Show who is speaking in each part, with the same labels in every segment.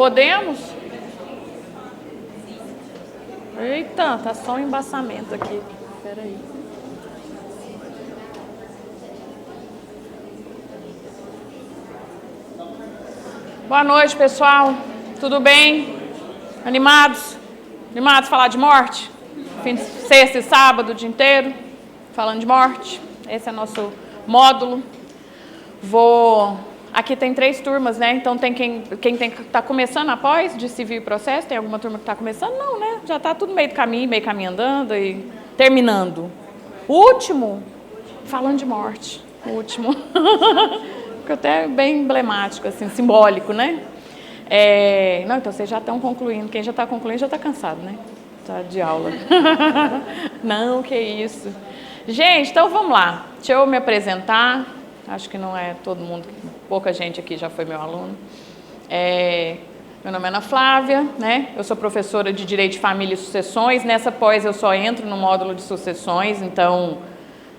Speaker 1: Podemos? Eita, tá só um embaçamento aqui. Espera aí. Boa noite, pessoal. Tudo bem? Animados? Animados a falar de morte? Sexta e sábado, o dia inteiro, falando de morte. Esse é nosso módulo. Aqui tem 3 turmas, né? Então tem quem tá começando após de civil e processo. Tem alguma turma que está começando? Não, né? Já está tudo meio caminho andando e terminando. O último, falando de morte. O último. Ficou até bem emblemático, assim, simbólico, né? Não, então vocês já estão concluindo. Quem já está concluindo já está cansado, né? Tá de aula. Não, que isso. Gente, então vamos lá. Deixa eu me apresentar. Acho que não é todo mundo, pouca gente aqui já foi meu aluno. Meu nome é Ana Flávia, né? Eu sou professora de Direito de Família e Sucessões. Nessa pós eu só entro no módulo de sucessões, então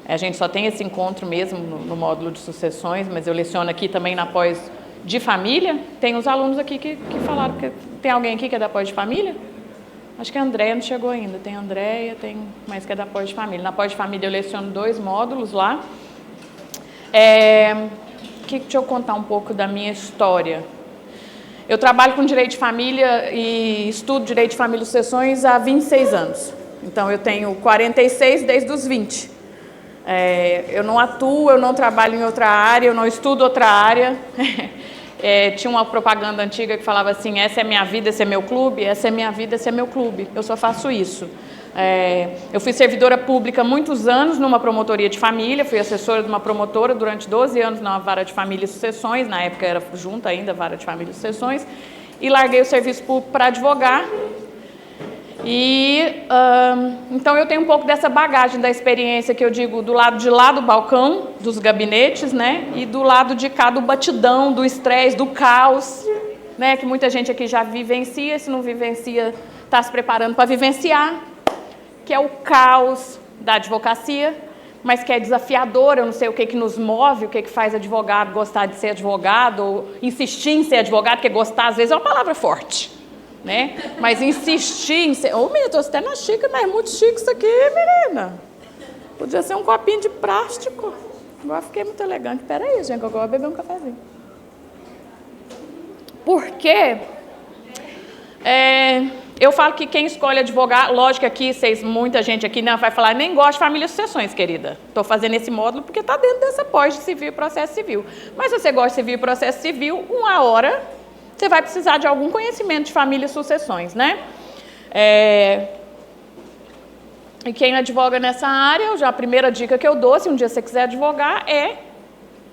Speaker 1: a gente só tem esse encontro mesmo no módulo de sucessões, mas eu leciono aqui também na pós de família. Tem uns alunos aqui que falaram que tem alguém aqui que é da pós de família? Acho que a Andréia não chegou ainda. Tem a Andréia, tem mais que é da pós de família. Na pós de família eu leciono 2 módulos lá. Deixa eu contar um pouco da minha história. Eu trabalho com direito de família e estudo direito de família e sucessões há 26 anos. Então, eu tenho 46 desde os 20. Eu não atuo, eu não trabalho em outra área, eu não estudo outra área. Tinha uma propaganda antiga que falava assim, essa é minha vida, esse é meu clube, essa é minha vida, esse é meu clube. Eu só faço isso. Eu fui servidora pública muitos anos numa promotoria de família, fui assessora de uma promotora durante 12 anos na vara de família e sucessões, na época era junta ainda, vara de família e sucessões, e larguei o serviço público para advogar. Então eu tenho um pouco dessa bagagem da experiência que eu digo do lado de lá do balcão, dos gabinetes, né, e do lado de cá do batidão, do estresse, do caos, né, que muita gente aqui já vivencia, se não vivencia, está se preparando para vivenciar, que é o caos da advocacia, mas que é desafiador. Eu não sei o que nos move, o que faz advogado gostar de ser advogado, ou insistir em ser advogado, porque gostar às vezes é uma palavra forte, né? Mas insistir em ser... menina, estou até na xícara, mas é muito chique isso aqui, menina. Podia ser um copinho de plástico. Agora fiquei muito elegante. Peraí, gente, agora eu vou beber um cafezinho. Por quê? Eu falo que quem escolhe advogar, lógico que aqui, muita gente aqui não vai falar, nem gosta de família e sucessões, querida. Estou fazendo esse módulo porque está dentro dessa pós de civil e processo civil. Mas se você gosta de civil e processo civil, uma hora você vai precisar de algum conhecimento de família e sucessões, né? E quem advoga nessa área, a primeira dica que eu dou, se um dia você quiser advogar,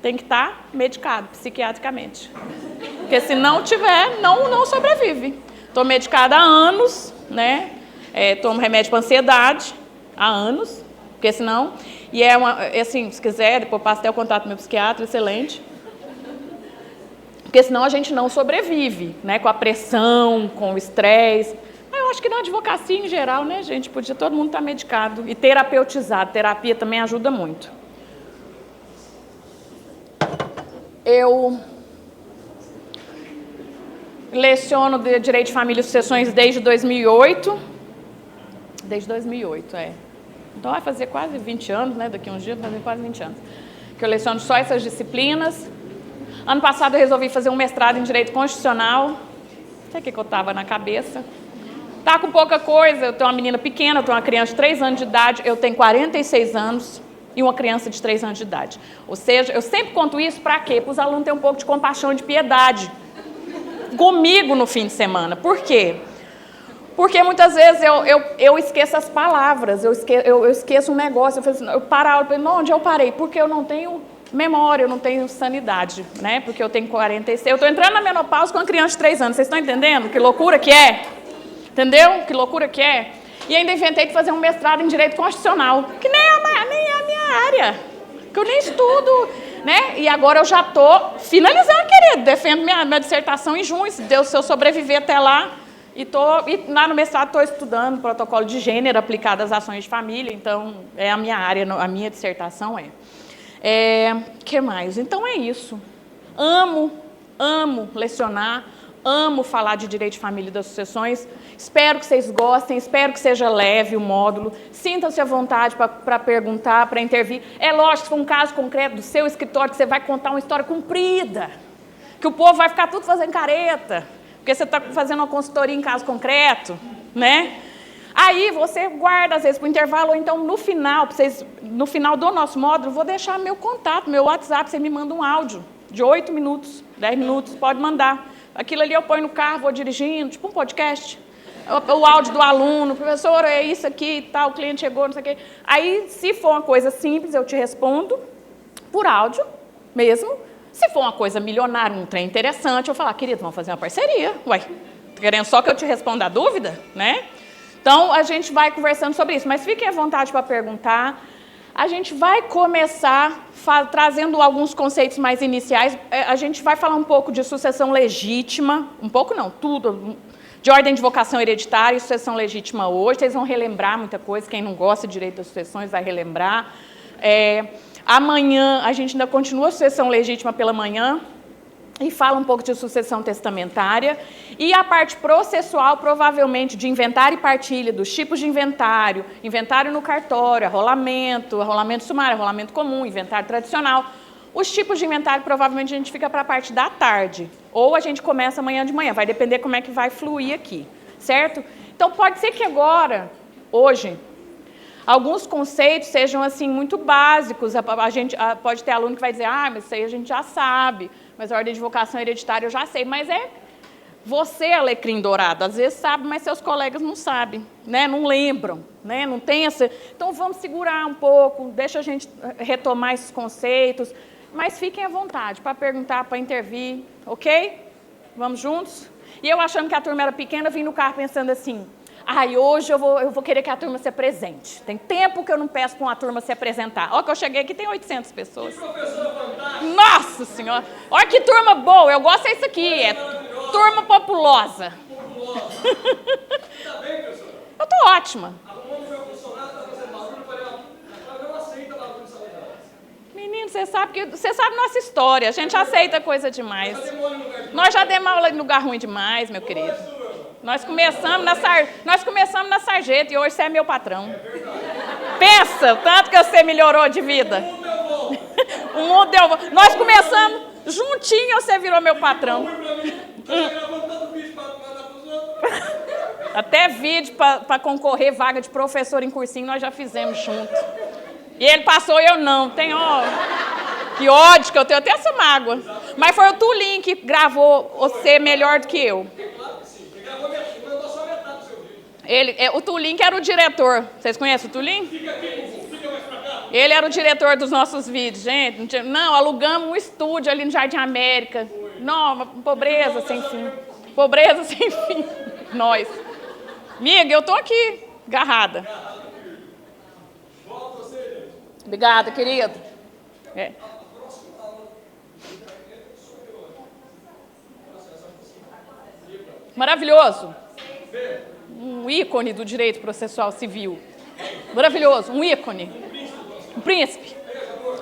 Speaker 1: tem que estar medicado psiquiatricamente. Porque se não tiver, não sobrevive. Estou medicada há anos, né? Tomo remédio para ansiedade há anos, porque senão... E assim, se quiser, depois passo até o contato do meu psiquiatra, excelente. Porque senão a gente não sobrevive, né? Com a pressão, com o estresse. Mas eu acho que na advocacia em geral, né, gente? Podia todo mundo estar medicado e terapeutizado. Terapia também ajuda muito. Eu leciono de Direito de Família e Sucessões desde 2008. Desde 2008, Então vai fazer quase 20 anos, né? Daqui a uns dias vai fazer quase 20 anos. Que eu leciono só essas disciplinas. Ano passado eu resolvi fazer um mestrado em Direito Constitucional. Não sei o que eu estava na cabeça. Tá com pouca coisa, eu tenho uma menina pequena, eu tenho uma criança de 3 anos de idade, eu tenho 46 anos e uma criança de 3 anos de idade. Ou seja, eu sempre conto isso para quê? Para os alunos terem um pouco de compaixão e de piedade comigo no fim de semana. Por quê? Porque muitas vezes eu esqueço as palavras, eu esqueço um negócio, eu paro a aula, onde eu parei? Porque eu não tenho memória, eu não tenho sanidade, né? Porque eu tenho 46, eu estou entrando na menopausa com uma criança de 3 anos, vocês estão entendendo que loucura que é? Entendeu? Que loucura que é? E ainda inventei de fazer um mestrado em Direito Constitucional, que nem é a minha área, que eu nem estudo, né? E agora eu já estou finalizando, querido, defendo minha dissertação em junho, se eu sobreviver até lá, e lá no mestrado estou estudando protocolo de gênero aplicado às ações de família, então é a minha área, a minha dissertação que mais? Então é isso. Amo lecionar, Amo falar de direito de família e das sucessões. Espero que vocês gostem, espero que seja leve o módulo. Sintam-se à vontade para perguntar, para intervir. É lógico, se for um caso concreto do seu escritório, que você vai contar uma história comprida, que o povo vai ficar tudo fazendo careta, porque você está fazendo uma consultoria em caso concreto, né? Aí você guarda, às vezes, para o intervalo, ou então no final do nosso módulo, vou deixar meu contato, meu WhatsApp, você me manda um áudio de 8 minutos, 10 minutos, pode mandar. Aquilo ali eu ponho no carro, vou dirigindo, tipo um podcast. O áudio do aluno, professor, é isso aqui e tal, o cliente chegou, não sei o quê. Aí, se for uma coisa simples, eu te respondo por áudio mesmo. Se for uma coisa milionária, um trem interessante, eu falar, querido, vamos fazer uma parceria. Ué, tá querendo só que eu te responda a dúvida, né? Então, a gente vai conversando sobre isso, mas fiquem à vontade para perguntar. A gente vai começar trazendo alguns conceitos mais iniciais. A gente vai falar um pouco de sucessão legítima, um pouco não, tudo, de ordem de vocação hereditária e sucessão legítima hoje. Vocês vão relembrar muita coisa, quem não gosta de direito das sucessões vai relembrar. Amanhã a gente ainda continua a sucessão legítima pela manhã, e fala um pouco de sucessão testamentária, e a parte processual, provavelmente, de inventário e partilha, dos tipos de inventário, inventário no cartório, arrolamento sumário, arrolamento comum, inventário tradicional. Os tipos de inventário, provavelmente, a gente fica para a parte da tarde, ou a gente começa amanhã de manhã, vai depender como é que vai fluir aqui, certo? Então, pode ser que agora, hoje, alguns conceitos sejam, assim, muito básicos. Pode ter aluno que vai dizer, mas isso aí a gente já sabe, mas a ordem de vocação hereditária eu já sei. Mas você, alecrim dourado, às vezes sabe, mas seus colegas não sabem, né? Não lembram, né? Não tem essa... Então, vamos segurar um pouco, deixa a gente retomar esses conceitos, mas fiquem à vontade para perguntar, para intervir, ok? Vamos juntos? E eu achando que a turma era pequena, vim no carro pensando assim, hoje eu vou querer que a turma se apresente. Tem tempo que eu não peço para uma turma se apresentar. Olha que eu cheguei aqui, tem 800 pessoas. Que professora fantástica! Nossa Senhora! Olha que turma boa, eu gosto disso aqui, turma populosa. Tá bem, professora? Eu tô ótima. Arrumando meu funcionário, tá fazendo barulho, eu não aceito barulho de saúde. Menino, você sabe nossa história, a gente aceita coisa demais. Nós já demos aula em lugar ruim demais, meu querido. Nós começamos na sarjeta e hoje você é meu patrão. Pensa, tanto que você melhorou de vida. O mundo deu volta. Nós começamos juntinho, você virou meu patrão. Até vídeo para concorrer vaga de professor em cursinho nós já fizemos junto. E ele passou e eu não. Que ódio que eu tenho, até essa mágoa. Mas foi o Tulin que gravou você melhor do que eu. O Tulin, que era o diretor. Vocês conhecem o Tulin? Fica mais pra cá. Ele era o diretor dos nossos vídeos, gente. Não, alugamos um estúdio ali no Jardim América. Não, pobreza sem fim. Pobreza sem fim. Nós. Amiga, eu tô aqui, agarrada. Obrigada, querido. Maravilhoso. Um ícone do direito processual civil. Maravilhoso, um ícone. Um príncipe.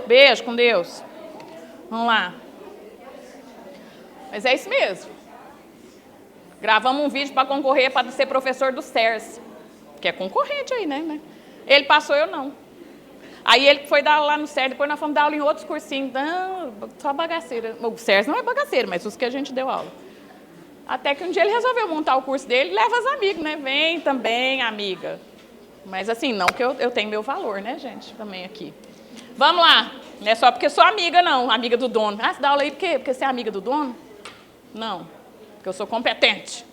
Speaker 1: Beijo, com Deus. Vamos lá. Mas é isso mesmo. Gravamos um vídeo para concorrer, para ser professor do SERS, que é concorrente aí, né? Ele passou, eu não. Aí ele foi dar aula lá no SERS, depois nós fomos dar aula em outros cursinhos. Não, só bagaceira. O SERS não é bagaceiro, mas os que a gente deu aula. Até que um dia ele resolveu montar o curso dele e leva as amigas, né? Vem também, amiga. Mas assim, não que eu tenho meu valor, né, gente? Também aqui. Vamos lá. Não é só porque sou amiga, não. Amiga do dono. Você dá aula aí por quê? Porque você é amiga do dono? Não. Porque eu sou competente.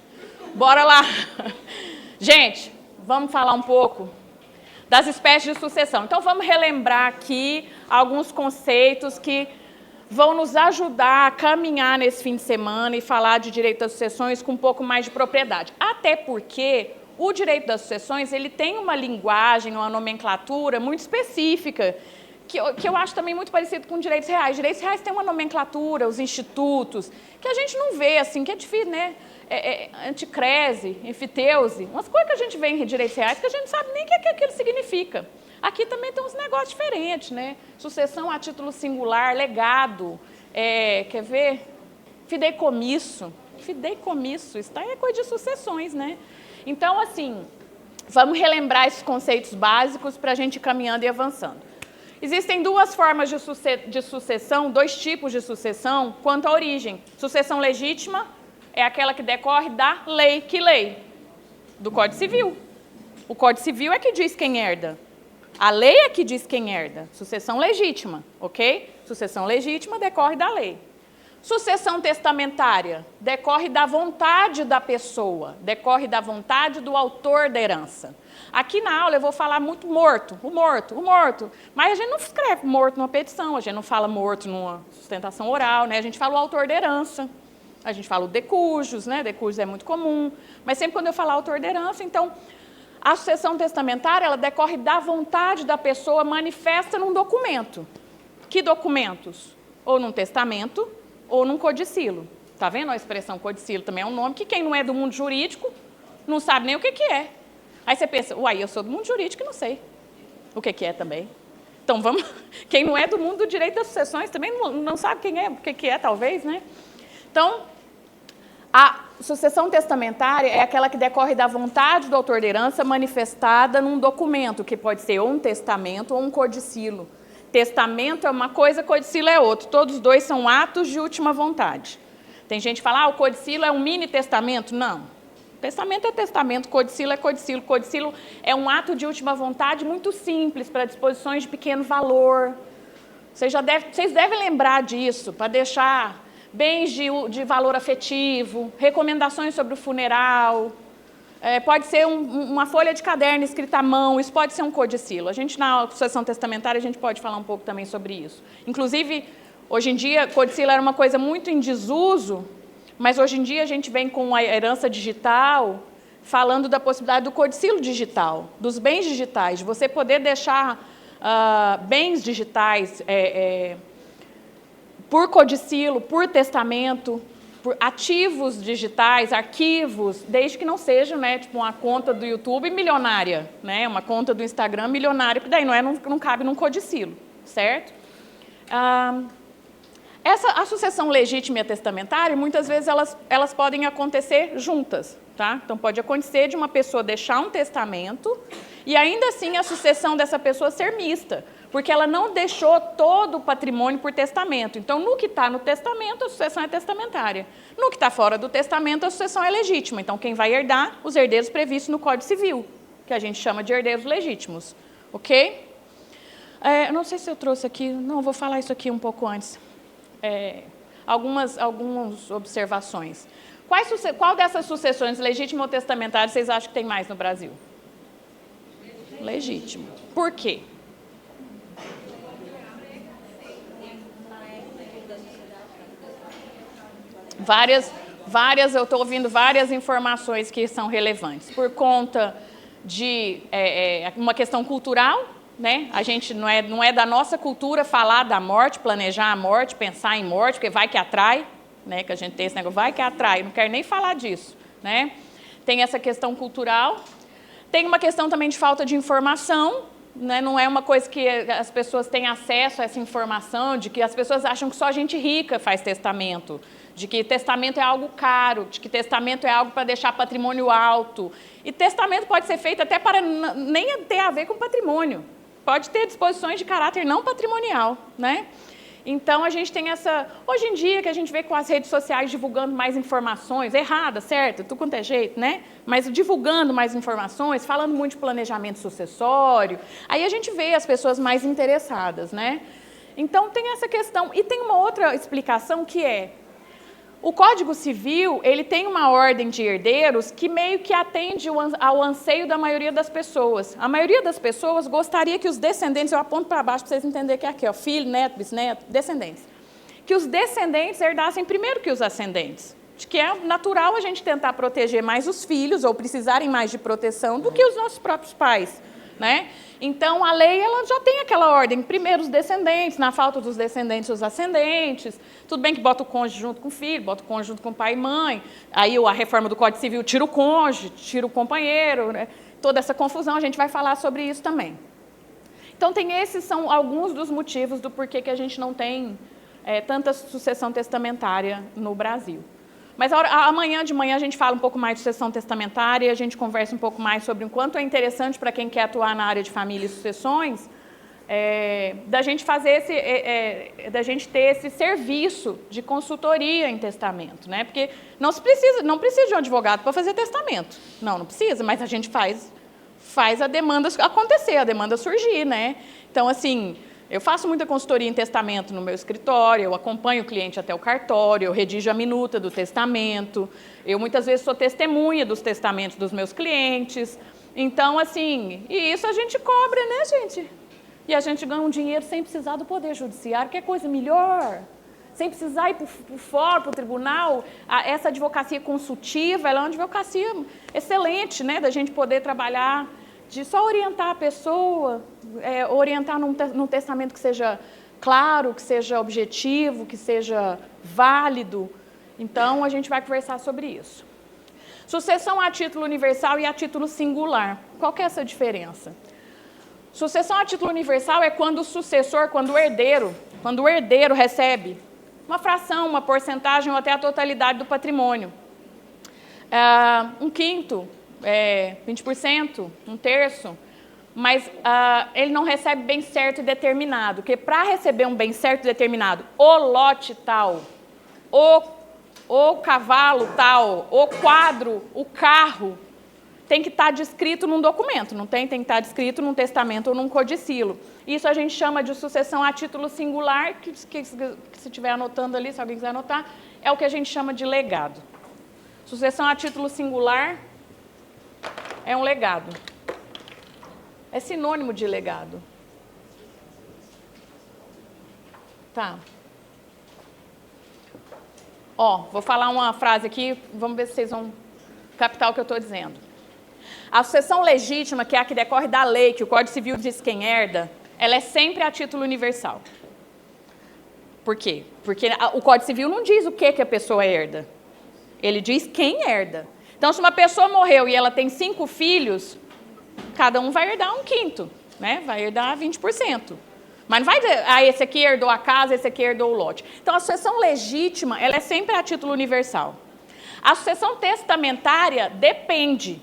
Speaker 1: Bora lá. Gente, vamos falar um pouco das espécies de sucessão. Então, vamos relembrar aqui alguns conceitos que vão nos ajudar a caminhar nesse fim de semana e falar de direito das sucessões com um pouco mais de propriedade. Até porque o direito das sucessões ele tem uma linguagem, uma nomenclatura muito específica, que eu acho também muito parecido com direitos reais. Direitos reais têm uma nomenclatura, os institutos, que a gente não vê, assim, que é difícil, né? Anticrese, enfiteuse, umas coisas que a gente vê em direitos reais que a gente não sabe nem o que aquilo significa. Aqui também tem uns negócios diferentes, né? Sucessão a título singular, legado, quer ver? Fideicomisso. fideicomisso, isso é coisa de sucessões, né? Então, assim, vamos relembrar esses conceitos básicos para a gente ir caminhando e avançando. Existem duas formas de sucessão, dois tipos de sucessão quanto à origem. Sucessão legítima é aquela que decorre da lei. Que lei? Do Código Civil. O Código Civil é que diz quem herda. A lei é que diz quem herda. Sucessão legítima, ok? Sucessão legítima decorre da lei. Sucessão testamentária decorre da vontade da pessoa, decorre da vontade do autor da herança. Aqui na aula eu vou falar muito morto, o morto. Mas a gente não escreve morto numa petição, a gente não fala morto numa sustentação oral, né? A gente fala o autor da herança, a gente fala o de cujos, né? De cujos é muito comum. Mas sempre quando eu falar autor da herança, então, a sucessão testamentária, ela decorre da vontade da pessoa manifesta num documento. Que documentos? Ou num testamento, ou num codicilo. Está vendo a expressão codicilo? Também é um nome que quem não é do mundo jurídico não sabe nem o que é. Aí você pensa, uai, eu sou do mundo jurídico e não sei o que é também. Então, vamos... Quem não é do mundo do direito das sucessões também não sabe o que é, talvez, né? Então, a sucessão testamentária é aquela que decorre da vontade do autor da herança manifestada num documento, que pode ser ou um testamento ou um codicilo. Testamento é uma coisa, codicilo é outra. Todos os dois são atos de última vontade. Tem gente que fala, o codicilo é um mini testamento. Não. Testamento é testamento, codicilo é codicilo. Codicilo é um ato de última vontade muito simples, para disposições de pequeno valor. Vocês devem lembrar disso, para deixar bens de valor afetivo, recomendações sobre o funeral. Pode ser uma folha de caderno escrita à mão, isso pode ser um codicilo. A gente, na sucessão testamentária, a gente pode falar um pouco também sobre isso. Inclusive, hoje em dia, codicilo era uma coisa muito em desuso, mas hoje em dia a gente vem com a herança digital, falando da possibilidade do codicilo digital, dos bens digitais, de você poder deixar bens digitais por codicilo, por testamento, por ativos digitais, arquivos, desde que não sejam, né, tipo uma conta do YouTube milionária, né, uma conta do Instagram milionária, porque daí não cabe num codicilo, certo? A sucessão legítima e a testamentária, muitas vezes elas podem acontecer juntas, tá? Então, pode acontecer de uma pessoa deixar um testamento e ainda assim a sucessão dessa pessoa ser mista, porque ela não deixou todo o patrimônio por testamento. Então, no que está no testamento, a sucessão é testamentária. No que está fora do testamento, a sucessão é legítima. Então, quem vai herdar? Os herdeiros previstos no Código Civil, que a gente chama de herdeiros legítimos, ok? Eu não sei se eu trouxe aqui, não, vou falar isso aqui um pouco antes. Algumas observações. Qual dessas sucessões, legítima ou testamentária, vocês acham que tem mais no Brasil? Legítima. Por quê? Eu estou ouvindo várias informações que são relevantes. Por conta de uma questão cultural, né? A gente não é da nossa cultura falar da morte, planejar a morte, pensar em morte, porque vai que atrai, né? Que a gente tem esse negócio, vai que atrai, não quero nem falar disso, né? Tem essa questão cultural, tem uma questão também de falta de informação, né? Não é uma coisa que as pessoas têm acesso a essa informação, de que as pessoas acham que só gente rica faz testamento, de que testamento é algo caro, de que testamento é algo para deixar patrimônio alto. E testamento pode ser feito até para nem ter a ver com patrimônio. Pode ter disposições de caráter não patrimonial, né? Então, a gente tem essa... Hoje em dia, que a gente vê com as redes sociais divulgando mais informações, erradas, certo? Tudo quanto é jeito, né? Mas divulgando mais informações, falando muito de planejamento sucessório, aí a gente vê as pessoas mais interessadas, né? Então, tem essa questão. E tem uma outra explicação que é... O Código Civil, ele tem uma ordem de herdeiros que meio que atende ao anseio da maioria das pessoas. A maioria das pessoas gostaria que os descendentes, eu aponto para baixo para vocês entenderem que é aqui, ó, filho, neto, bisneto, descendentes. Que os descendentes herdassem primeiro que os ascendentes. De que é natural a gente tentar proteger mais os filhos, ou precisarem mais de proteção, do que os nossos próprios pais, né? Então, a lei ela já tem aquela ordem, primeiro os descendentes, na falta dos descendentes, os ascendentes. Tudo bem que bota o cônjuge junto com o filho, bota o cônjuge junto com o pai e mãe. Aí a reforma do Código Civil tira o cônjuge, tira o companheiro, né? Toda essa confusão, a gente vai falar sobre isso também. Então, esses são alguns dos motivos do porquê que a gente não tem tanta sucessão testamentária no Brasil. Mas amanhã de manhã a gente fala um pouco mais de sucessão testamentária, a gente conversa um pouco mais sobre o quanto é interessante para quem quer atuar na área de família e sucessões, da gente fazer da gente ter esse serviço de consultoria em testamento, né? Porque não precisa de um advogado para fazer testamento. Não precisa, mas a gente faz a demanda acontecer, a demanda surgir, né? Então, assim, eu faço muita consultoria em testamento no meu escritório, eu acompanho o cliente até o cartório, eu redijo a minuta do testamento, eu muitas vezes sou testemunha dos testamentos dos meus clientes. Então, assim, e isso a gente cobra, né, gente? E a gente ganha um dinheiro sem precisar do Poder Judiciário, que é coisa melhor. Sem precisar ir por fora, para o tribunal. Essa advocacia consultiva, ela é uma advocacia excelente, né, da gente poder trabalhar, de só orientar a pessoa, orientar num testamento que seja claro, que seja objetivo, que seja válido. Então, a gente vai conversar sobre isso. Sucessão a título universal e a título singular. Qual que é essa diferença? Sucessão a título universal é quando o sucessor, quando o herdeiro recebe uma fração, uma porcentagem ou até a totalidade do patrimônio. Um quinto, 20%, um terço, mas ele não recebe bem certo e determinado, porque para receber um bem certo e determinado, o lote tal, o cavalo tal, o quadro, o carro, tem que estar descrito num documento, não tem? Tem que estar descrito num testamento ou num codicilo. Isso a gente chama de sucessão a título singular, que se estiver anotando ali, se alguém quiser anotar, é o que a gente chama de legado. Sucessão a título singular é um legado. É sinônimo de legado. Tá. Vou falar uma frase aqui, vamos ver se vocês vão captar o que eu estou dizendo. A sucessão legítima, que é a que decorre da lei, que o Código Civil diz quem herda, ela é sempre a título universal. Por quê? Porque o Código Civil não diz o que a pessoa herda. Ele diz quem herda. Então, se uma pessoa morreu e ela tem 5 filhos, cada um vai herdar um quinto, né? Vai herdar 20%. Mas não vai dizer, esse aqui herdou a casa, esse aqui herdou o lote. Então, a sucessão legítima, ela é sempre a título universal. A sucessão testamentária depende,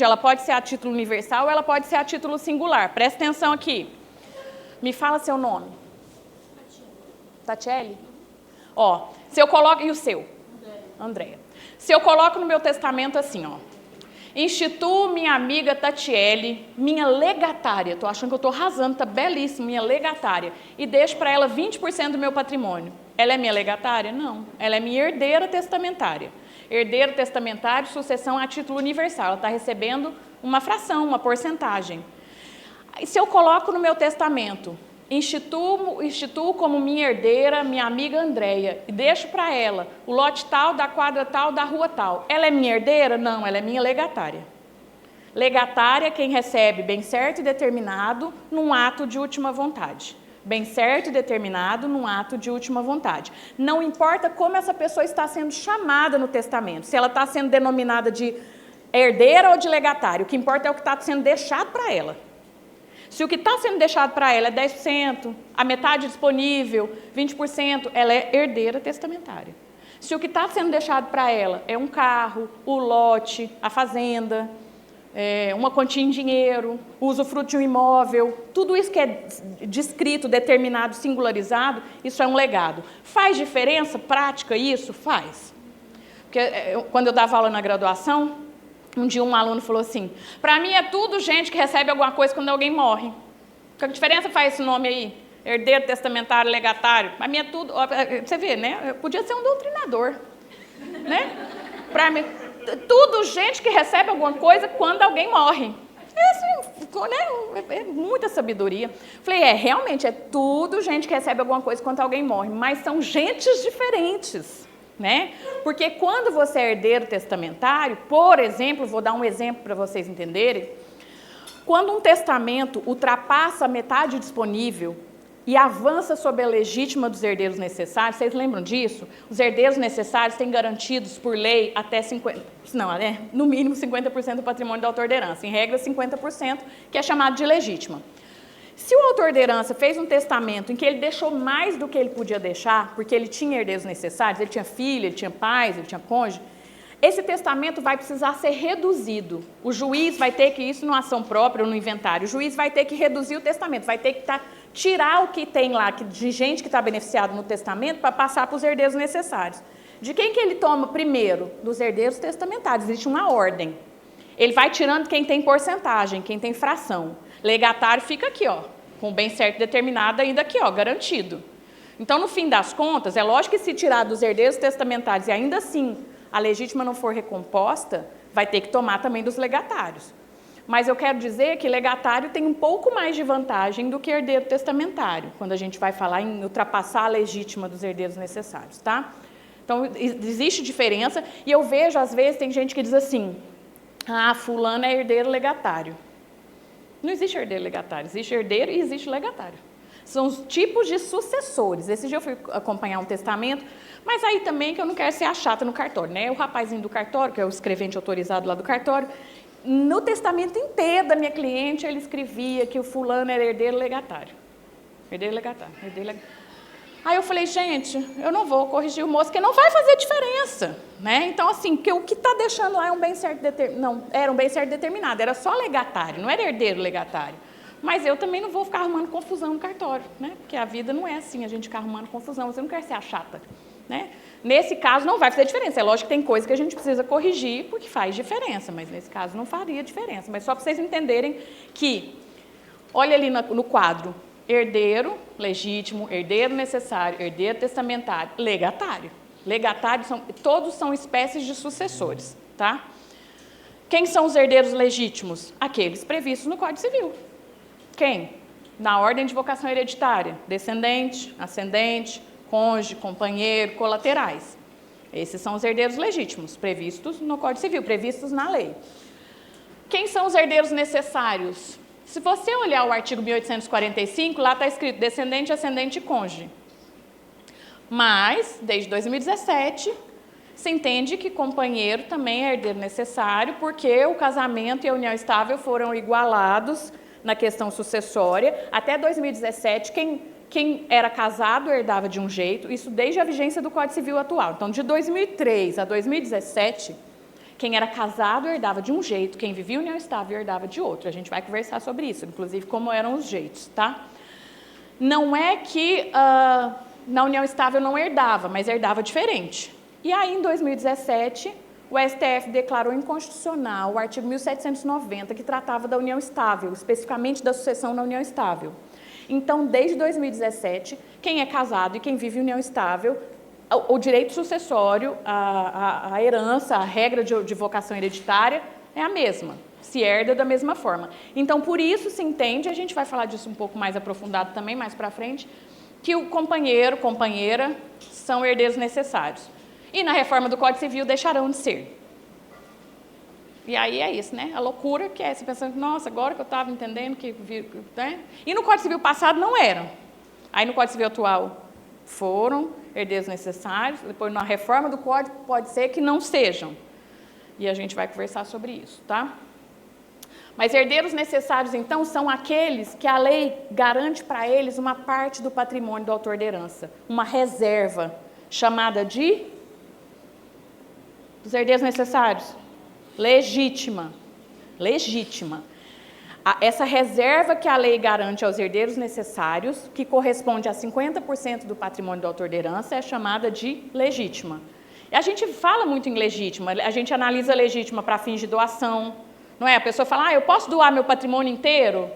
Speaker 1: ela pode ser a título universal ou ela pode ser a título singular. Presta atenção aqui. Me fala seu nome. Tatiele? Se eu coloco... E o seu? Andréia. Se eu coloco no meu testamento assim, instituo minha amiga Tatiele, minha legatária, estou achando que eu estou arrasando, está belíssimo, minha legatária, e deixo para ela 20% do meu patrimônio. Ela é minha legatária? Não. Ela é minha herdeira testamentária. Herdeiro testamentário, sucessão a título universal. Ela está recebendo uma fração, uma porcentagem. E se eu coloco no meu testamento, instituo como minha herdeira, minha amiga Andréia, e deixo para ela o lote tal, da quadra tal, da rua tal. Ela é minha herdeira? Não, ela é minha legatária. Legatária é quem recebe bem certo e determinado num ato de última vontade. Bem certo e determinado num ato de última vontade. Não importa como essa pessoa está sendo chamada no testamento, se ela está sendo denominada de herdeira ou de legatária, o que importa é o que está sendo deixado para ela. Se o que está sendo deixado para ela é 10%, a metade disponível, 20%, ela é herdeira testamentária. Se o que está sendo deixado para ela é um carro, o lote, a fazenda, uma quantia em dinheiro, o usufruto de um imóvel, tudo isso que é descrito, determinado, singularizado, isso é um legado. Faz diferença prática isso? Faz. Porque quando eu dava aula na graduação, um dia um aluno falou assim, para mim é tudo gente que recebe alguma coisa quando alguém morre. Que diferença faz esse nome aí? Herdeiro, testamentário, legatário? Para mim é tudo... Você vê, né? Podia ser um doutrinador. Né? Para mim, tudo gente que recebe alguma coisa quando alguém morre. É muita sabedoria. Falei, realmente, é tudo gente que recebe alguma coisa quando alguém morre. Mas são gentes diferentes. Né? Porque quando você é herdeiro testamentário, por exemplo, vou dar um exemplo para vocês entenderem, quando um testamento ultrapassa a metade disponível e avança sobre a legítima dos herdeiros necessários, vocês lembram disso? Os herdeiros necessários têm garantidos por lei até 50%, no mínimo 50% do patrimônio da autor de herança, em regra 50%, que é chamado de legítima. Se o autor da herança fez um testamento em que ele deixou mais do que ele podia deixar, porque ele tinha herdeiros necessários, ele tinha filho, ele tinha pais, ele tinha cônjuge, esse testamento vai precisar ser reduzido. O juiz vai ter que, isso numa ação própria ou no inventário, o juiz vai ter que reduzir o testamento, vai ter que tirar o que tem lá de gente que está beneficiado no testamento para passar para os herdeiros necessários. De quem que ele toma primeiro? Dos herdeiros testamentários, existe uma ordem. Ele vai tirando quem tem porcentagem, quem tem fração. Legatário fica aqui, ó, com o bem certo determinado ainda aqui, ó, garantido. Então, no fim das contas, é lógico que se tirar dos herdeiros testamentários e ainda assim a legítima não for recomposta, vai ter que tomar também dos legatários. Mas eu quero dizer que legatário tem um pouco mais de vantagem do que herdeiro testamentário, quando a gente vai falar em ultrapassar a legítima dos herdeiros necessários, tá? Então, existe diferença, e eu vejo, às vezes, tem gente que diz assim, fulano é herdeiro legatário. Não existe herdeiro legatário, existe herdeiro e existe legatário. São os tipos de sucessores. Esse dia eu fui acompanhar um testamento, mas aí também que eu não quero ser a chata no cartório, né? O rapazinho do cartório, que é o escrevente autorizado lá do cartório, no testamento inteiro da minha cliente, ele escrevia que o fulano era herdeiro legatário. Herdeiro legatário, herdeiro legatário. Aí eu falei, gente, eu não vou corrigir o moço, porque não vai fazer diferença, né? Então, assim, porque o que está deixando lá é um bem certo determinado. Não, era um bem certo determinado, era só legatário, não era herdeiro legatário. Mas eu também não vou ficar arrumando confusão no cartório, né? Porque a vida não é assim, a gente ficar arrumando confusão, você não quer ser a chata, né? Nesse caso não vai fazer diferença, é lógico que tem coisa que a gente precisa corrigir, porque faz diferença, mas nesse caso não faria diferença. Mas só para vocês entenderem que, olha ali no quadro, herdeiro legítimo, herdeiro necessário, herdeiro testamentário, legatário. Legatário, todos são espécies de sucessores, tá? Quem são os herdeiros legítimos? Aqueles previstos no Código Civil. Quem? Na ordem de vocação hereditária, descendente, ascendente, cônjuge, companheiro, colaterais. Esses são os herdeiros legítimos, previstos no Código Civil, previstos na lei. Quem são os herdeiros necessários? Se você olhar o artigo 1845, lá está escrito descendente, ascendente e cônjuge. Mas, desde 2017, se entende que companheiro também é herdeiro necessário, porque o casamento e a união estável foram igualados na questão sucessória. Até 2017, quem era casado herdava de um jeito, isso desde a vigência do Código Civil atual. Então, de 2003 a 2017... quem era casado herdava de um jeito, quem vivia união estável herdava de outro. A gente vai conversar sobre isso, inclusive como eram os jeitos, tá? Não é que na união estável não herdava, mas herdava diferente. E aí, em 2017, o STF declarou inconstitucional o artigo 1790, que tratava da união estável, especificamente da sucessão na união estável. Então, desde 2017, quem é casado e quem vive união estável, o direito sucessório, a herança, a regra de vocação hereditária é a mesma, se herda da mesma forma. Então, por isso se entende, a gente vai falar disso um pouco mais aprofundado também, mais para frente, que o companheiro, companheira, são herdeiros necessários. E na reforma do Código Civil deixarão de ser. E aí é isso, né? A loucura que é, você pensando, nossa, agora que eu estava entendendo que... Né? E no Código Civil passado não eram. Aí no Código Civil atual foram herdeiros necessários, depois na reforma do Código pode ser que não sejam. E a gente vai conversar sobre isso, tá? Mas herdeiros necessários, então, são aqueles que a lei garante para eles uma parte do patrimônio do autor da herança, uma reserva, chamada de... Os herdeiros necessários? Legítima. Legítima. Essa reserva que a lei garante aos herdeiros necessários, que corresponde a 50% do patrimônio do autor da herança, é chamada de legítima. E a gente fala muito em legítima, a gente analisa legítima para fins de doação, não é? A pessoa fala, eu posso doar meu patrimônio inteiro?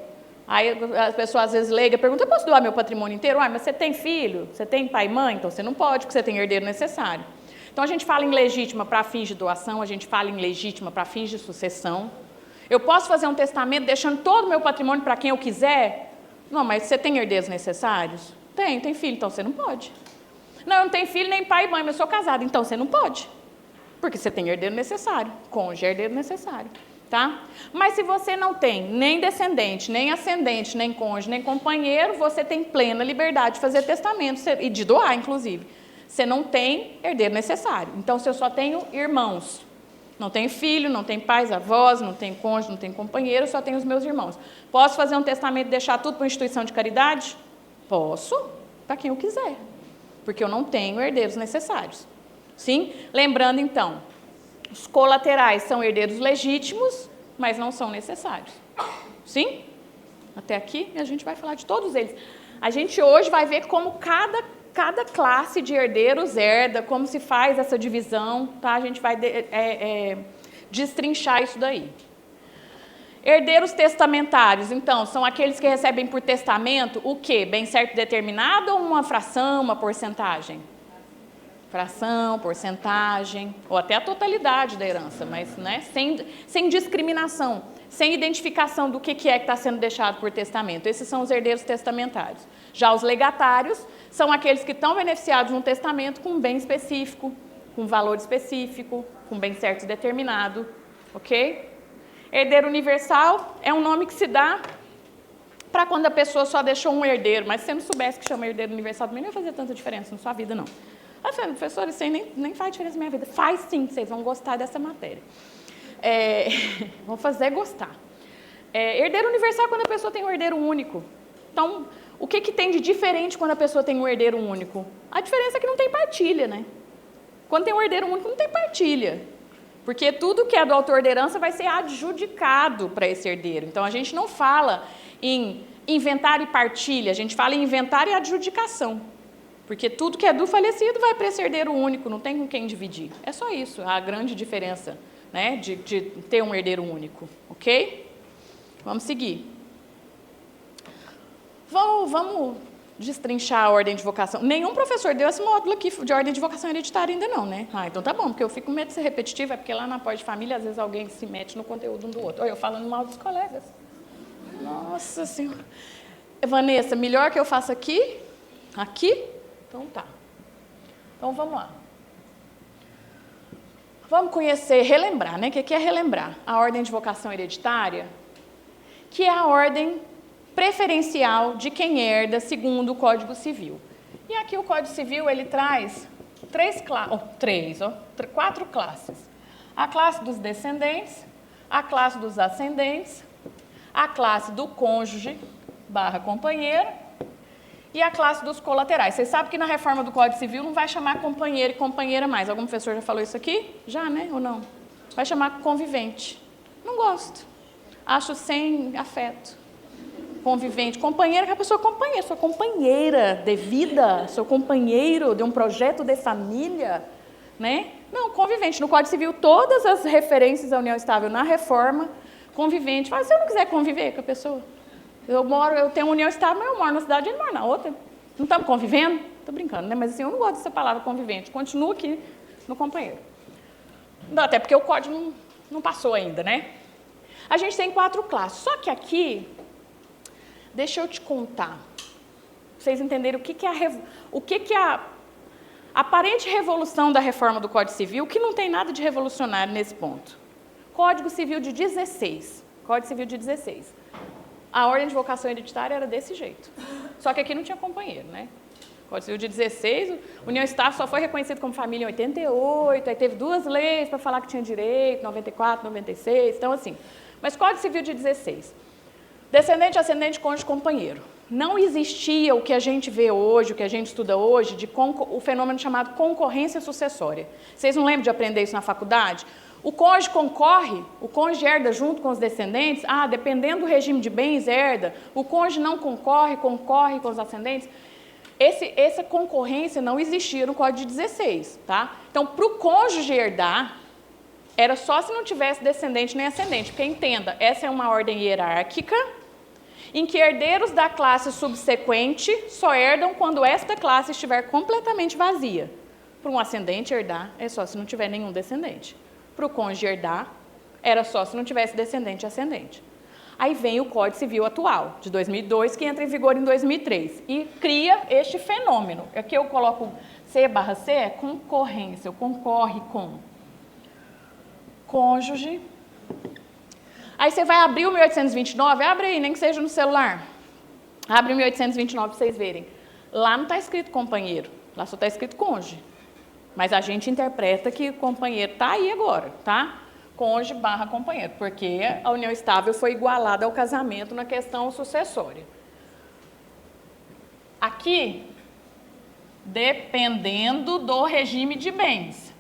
Speaker 1: Aí a pessoa às vezes leiga pergunta, eu posso doar meu patrimônio inteiro? Mas você tem filho? Você tem pai e mãe? Então você não pode, porque você tem herdeiro necessário. Então a gente fala em legítima para fins de doação, a gente fala em legítima para fins de sucessão. Eu posso fazer um testamento deixando todo o meu patrimônio para quem eu quiser? Não, mas você tem herdeiros necessários? Tem filho, então você não pode. Não, eu não tenho filho, nem pai e mãe, mas eu sou casada, então você não pode. Porque você tem herdeiro necessário, cônjuge é herdeiro necessário, tá? Mas se você não tem nem descendente, nem ascendente, nem cônjuge, nem companheiro, você tem plena liberdade de fazer testamento e de doar, inclusive. Você não tem herdeiro necessário. Então, se eu só tenho irmãos, Não tenho filho, não tenho pais, avós, não tenho cônjuge, não tenho companheiro, só tenho os meus irmãos. Posso fazer um testamento e deixar tudo para uma instituição de caridade? Posso, para quem eu quiser, porque eu não tenho herdeiros necessários. Sim? Lembrando, então, os colaterais são herdeiros legítimos, mas não são necessários. Sim? Até aqui a gente vai falar de todos eles. A gente hoje vai ver como cada classe de herdeiros herda, como se faz essa divisão, tá? A gente vai destrinchar isso daí. Herdeiros testamentários, então, são aqueles que recebem por testamento o quê? Bem certo determinado ou uma fração, uma porcentagem? Fração, porcentagem, ou até a totalidade da herança, mas né, sem discriminação, sem identificação do que é que está sendo deixado por testamento. Esses são os herdeiros testamentários. Já os legatários são aqueles que estão beneficiados num testamento com um bem específico, com um valor específico, com um bem certo e determinado, ok? Herdeiro universal é um nome que se dá para quando a pessoa só deixou um herdeiro, mas se você não soubesse que chama herdeiro universal, também não ia fazer tanta diferença na sua vida, não. Assim, professor, isso aí nem faz diferença na minha vida. Faz sim, vocês vão gostar dessa matéria. Vão fazer gostar. Herdeiro universal é quando a pessoa tem um herdeiro único. Então, o que tem de diferente quando a pessoa tem um herdeiro único? A diferença é que não tem partilha, né? Quando tem um herdeiro único, não tem partilha. Porque tudo que é do autor da herança vai ser adjudicado para esse herdeiro. Então, a gente não fala em inventário e partilha, a gente fala em inventário e adjudicação. Porque tudo que é do falecido vai para esse herdeiro único, não tem com quem dividir. É só isso, a grande diferença, né, de ter um herdeiro único, ok? Vamos seguir. Vamos destrinchar a ordem de vocação. Nenhum professor deu esse módulo aqui de ordem de vocação hereditária ainda não, né? Então tá bom, porque eu fico com medo de ser repetitivo, é porque lá na pós de família, às vezes alguém se mete no conteúdo um do outro. Olha, eu falando mal dos colegas. Nossa Senhora. Vanessa, melhor que eu faça aqui? Aqui? Então tá. Então vamos lá. Vamos conhecer, relembrar, né? O que é relembrar? A ordem de vocação hereditária, que é a ordem preferencial de quem herda segundo o Código Civil. E aqui o Código Civil, ele traz quatro classes. A classe dos descendentes, a classe dos ascendentes, a classe do cônjuge / companheiro e a classe dos colaterais. Vocês sabem que na reforma do Código Civil não vai chamar companheiro e companheira mais. Algum professor já falou isso aqui? Já, né? Ou não? Vai chamar convivente. Não gosto. Acho sem afeto. Convivente. Companheira, que a pessoa companheira. Sua companheira de vida, seu companheiro de um projeto de família, né? Não, convivente. No Código Civil, todas as referências à união estável na reforma, convivente. Mas se eu não quiser conviver com a pessoa? Eu tenho união estável, mas eu moro na cidade e ele mora na outra. Não estamos convivendo? Estou brincando, né? Mas assim, eu não gosto dessa palavra convivente. Continuo aqui no companheiro. Não, até porque o código não passou ainda, né? A gente tem 4 classes. Só que aqui, deixa eu te contar, para vocês entenderem o que é a aparente revolução da reforma do Código Civil, que não tem nada de revolucionário nesse ponto. Código Civil de 16. Código Civil de 16. A ordem de vocação hereditária era desse jeito. Só que aqui não tinha companheiro, né? Código Civil de 16, União Estável só foi reconhecido como família em 88, aí teve 2 leis para falar que tinha direito, 94, 96, então assim. Mas Código Civil de 16. Descendente, ascendente, cônjuge, companheiro. Não existia o que a gente vê hoje, o que a gente estuda hoje, o fenômeno chamado concorrência sucessória. Vocês não lembram de aprender isso na faculdade? O cônjuge concorre, o cônjuge herda junto com os descendentes, dependendo do regime de bens, herda. O cônjuge não concorre com os ascendentes. Essa concorrência não existia no Código de 16, tá? Então, para o cônjuge herdar, era só se não tivesse descendente nem ascendente, porque entenda, essa é uma ordem hierárquica, em que herdeiros da classe subsequente só herdam quando esta classe estiver completamente vazia. Para um ascendente herdar, é só se não tiver nenhum descendente. Para o cônjuge herdar, era só se não tivesse descendente e ascendente. Aí vem o Código Civil atual, de 2002, que entra em vigor em 2003, e cria este fenômeno. Aqui eu coloco C/C, é concorrência, eu concorre com cônjuge. Aí você vai abrir o 1829, abre aí, nem que seja no celular. Abre o 1829 para vocês verem. Lá não está escrito companheiro, lá só está escrito cônjuge. Mas a gente interpreta que o companheiro está aí agora, tá? cônjuge / companheiro, porque a união estável foi igualada ao casamento na questão sucessória. Aqui, dependendo do regime de bens.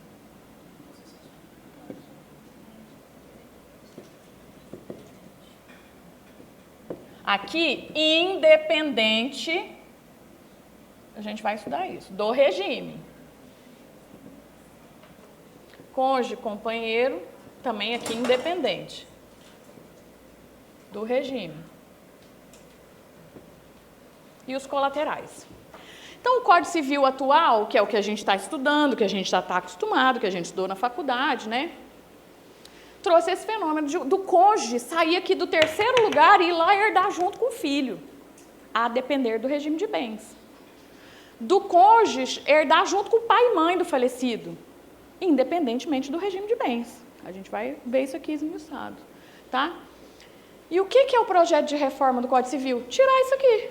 Speaker 1: Aqui, independente, a gente vai estudar isso, do regime. Cônjuge, companheiro, também aqui independente do regime. E os colaterais. Então, o Código Civil atual, que é o que a gente está estudando, que a gente já está acostumado, que a gente estudou na faculdade, né? Trouxe esse fenômeno do cônjuge sair aqui do terceiro lugar e ir lá herdar junto com o filho, a depender do regime de bens. Do cônjuge herdar junto com o pai e mãe do falecido, independentemente do regime de bens. A gente vai ver isso aqui esmiuçado, tá? E o que é o projeto de reforma do Código Civil? Tirar isso aqui.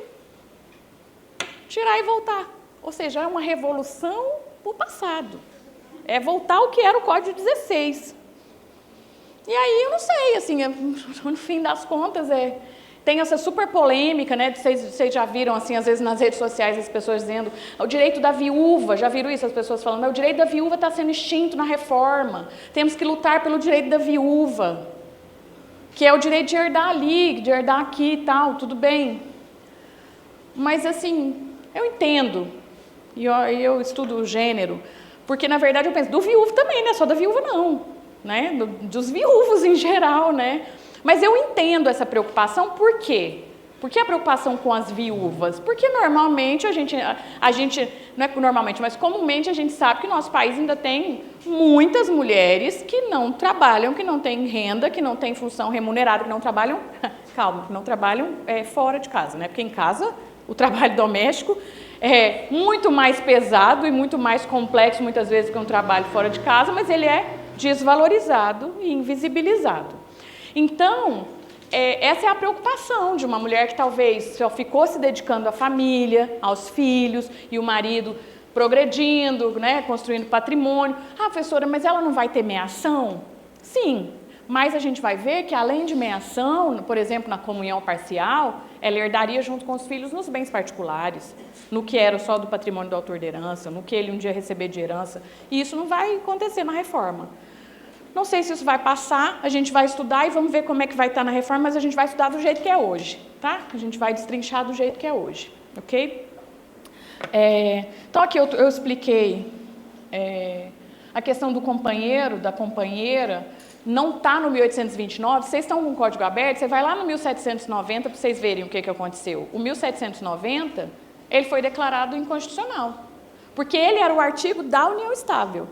Speaker 1: Tirar e voltar. Ou seja, é uma revolução para o passado. É voltar ao que era o Código 16. E aí, eu não sei, assim, no fim das contas, tem essa super polêmica, né? Vocês já viram, assim, às vezes nas redes sociais, as pessoas dizendo o direito da viúva, já viram isso? As pessoas falando, o direito da viúva está sendo extinto na reforma, temos que lutar pelo direito da viúva, que é o direito de herdar ali, de herdar aqui e tal, tudo bem. Mas, assim, eu entendo, e eu estudo o gênero, porque, na verdade, eu penso, do viúvo também, não é só da viúva, não. Né, dos viúvos em geral, né? Mas eu entendo essa preocupação, por quê? Por que a preocupação com as viúvas? Porque normalmente a gente, não é normalmente, mas comumente a gente sabe que o nosso país ainda tem muitas mulheres que não trabalham, que não têm renda, que não têm função remunerada, que não trabalham, calma, que não trabalham fora de casa, né? Porque em casa o trabalho doméstico é muito mais pesado e muito mais complexo muitas vezes que um trabalho fora de casa, mas ele é desvalorizado e invisibilizado. Então, essa é a preocupação de uma mulher que talvez só ficou se dedicando à família, aos filhos, e o marido progredindo, né, construindo patrimônio. Ah, professora, mas ela não vai ter meação? Sim, mas a gente vai ver que além de meação, por exemplo, na comunhão parcial, ela herdaria junto com os filhos nos bens particulares, no que era só do patrimônio do autor de herança, no que ele um dia receber de herança, e isso não vai acontecer na reforma. Não sei se isso vai passar, a gente vai estudar e vamos ver como é que vai estar na reforma, mas a gente vai estudar do jeito que é hoje, tá? A gente vai destrinchar do jeito que é hoje, ok? Então, aqui eu expliquei a questão do companheiro, da companheira, não está no 1829, vocês estão com o código aberto, você vai lá no 1790 para vocês verem o que aconteceu. O 1790, ele foi declarado inconstitucional, porque ele era o artigo da união estável.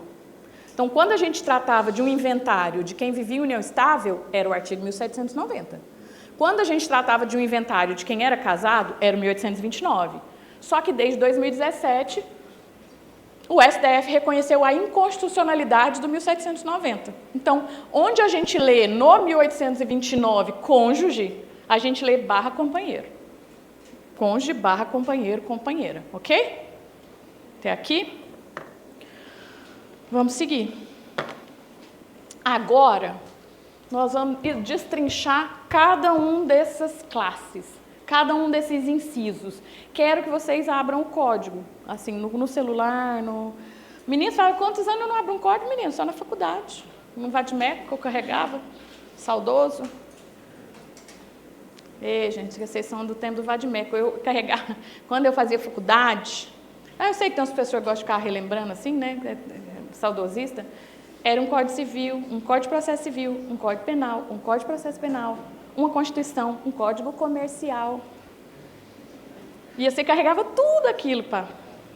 Speaker 1: Então, quando a gente tratava de um inventário de quem vivia em união estável, era o artigo 1790. Quando a gente tratava de um inventário de quem era casado, era o 1829. Só que desde 2017, o STF reconheceu a inconstitucionalidade do 1790. Então, onde a gente lê no 1829 cônjuge, a gente lê / companheiro. Cônjuge / companheiro, companheira, ok? Até aqui? Vamos seguir. Agora, nós vamos destrinchar cada um dessas classes, cada um desses incisos. Quero que vocês abram o código, assim, no celular, no... Menino, sabe quantos anos eu não abro um código, menino? Só na faculdade. No Vadimeco, que eu carregava, saudoso. Ei, gente, vocês são do tempo do Vadimeco. Eu carregava, quando eu fazia faculdade, eu sei que tem uns pessoas que gostam de ficar relembrando assim, né, saudosista, era um Código Civil, um Código de Processo Civil, um Código Penal, um Código de Processo Penal, uma Constituição, um Código Comercial. E você carregava tudo aquilo, pá.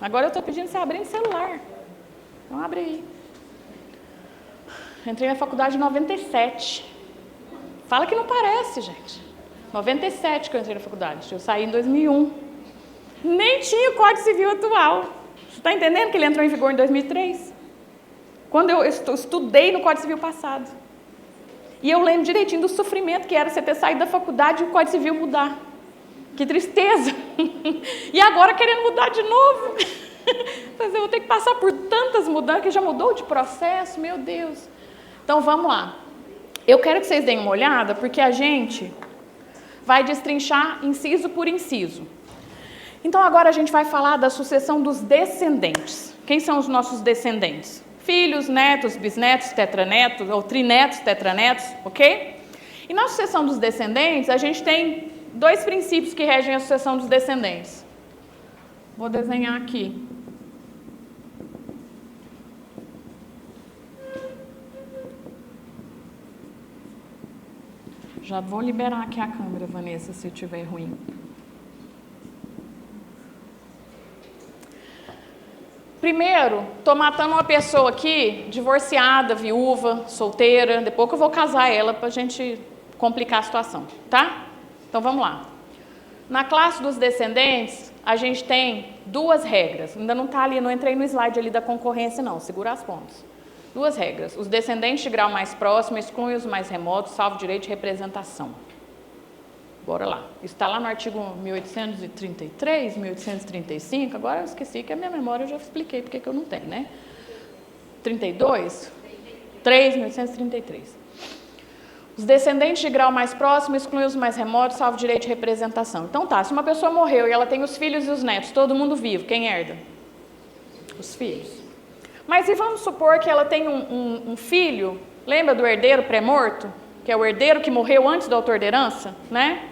Speaker 1: Agora eu estou pedindo você abrir no celular. Então abre aí. Entrei na faculdade em 97. Fala que não parece, gente. 97 que eu entrei na faculdade. Eu saí em 2001. Nem tinha o Código Civil atual. Você está entendendo que ele entrou em vigor em 2003? Quando eu estudei no Código Civil passado. E eu lembro direitinho do sofrimento que era você ter saído da faculdade e o Código Civil mudar. Que tristeza. E agora querendo mudar de novo. Mas eu vou ter que passar por tantas mudanças, que já mudou de processo, meu Deus. Então, vamos lá. Eu quero que vocês deem uma olhada, porque a gente vai destrinchar inciso por inciso. Então, agora a gente vai falar da sucessão dos descendentes. Quem são os nossos descendentes? Filhos, netos, bisnetos, tetranetos, ou trinetos, tetranetos, ok? E na sucessão dos descendentes, a gente tem 2 princípios que regem a sucessão dos descendentes. Vou desenhar aqui. Já vou liberar aqui a câmera, Vanessa, se estiver ruim. Primeiro, estou matando uma pessoa aqui, divorciada, viúva, solteira. Depois que eu vou casar ela para a gente complicar a situação, tá? Então vamos lá. Na classe dos descendentes, a gente tem 2 regras. Ainda não está ali, não entrei no slide ali da concorrência, não. Segura as pontas. 2 regras. Os descendentes de grau mais próximo excluem os mais remotos, salvo direito de representação. Bora lá. Isso está lá no artigo 1833, 1835. Agora eu esqueci que a minha memória eu já expliquei porque que eu não tenho, né? 32? 3, 1833. Os descendentes de grau mais próximo excluem os mais remotos, salvo direito de representação. Então tá, se uma pessoa morreu e ela tem os filhos e os netos, todo mundo vivo, quem herda? Os filhos. Mas e vamos supor que ela tem um filho, lembra do herdeiro pré-morto? Que é o herdeiro que morreu antes do autor da herança, né?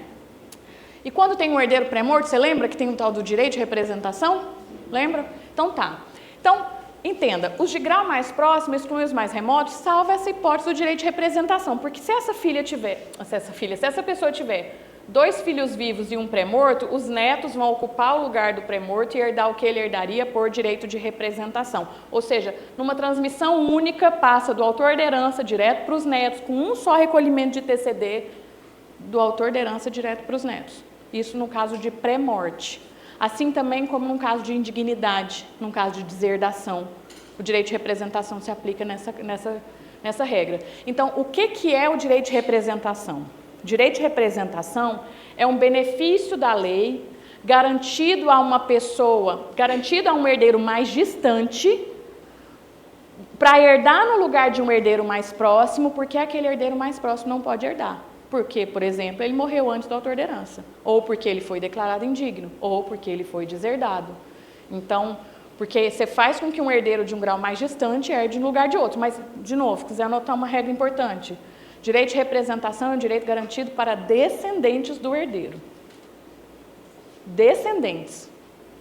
Speaker 1: E quando tem um herdeiro pré-morto, você lembra que tem um tal do direito de representação? Lembra? Então tá. Então, entenda, os de grau mais próximo excluem os mais remotos, salvo essa hipótese do direito de representação. Porque se essa pessoa tiver 2 filhos vivos e um pré-morto, os netos vão ocupar o lugar do pré-morto e herdar o que ele herdaria por direito de representação. Ou seja, numa transmissão única, passa do autor da herança direto para os netos, com um só recolhimento de TCD do autor da herança direto para os netos. Isso no caso de pré-morte. Assim também como no caso de indignidade, no caso de deserdação. O direito de representação se aplica nessa regra. Então, o que é o direito de representação? O direito de representação é um benefício da lei garantido a uma pessoa, garantido a um herdeiro mais distante, para herdar no lugar de um herdeiro mais próximo, porque aquele herdeiro mais próximo não pode herdar. Porque, por exemplo, ele morreu antes do autor da herança, ou porque ele foi declarado indigno, ou porque ele foi deserdado. Então, porque você faz com que um herdeiro de um grau mais distante herde no lugar de outro. Mas, de novo, se quiser anotar uma regra importante, direito de representação é um direito garantido para descendentes do herdeiro. Descendentes.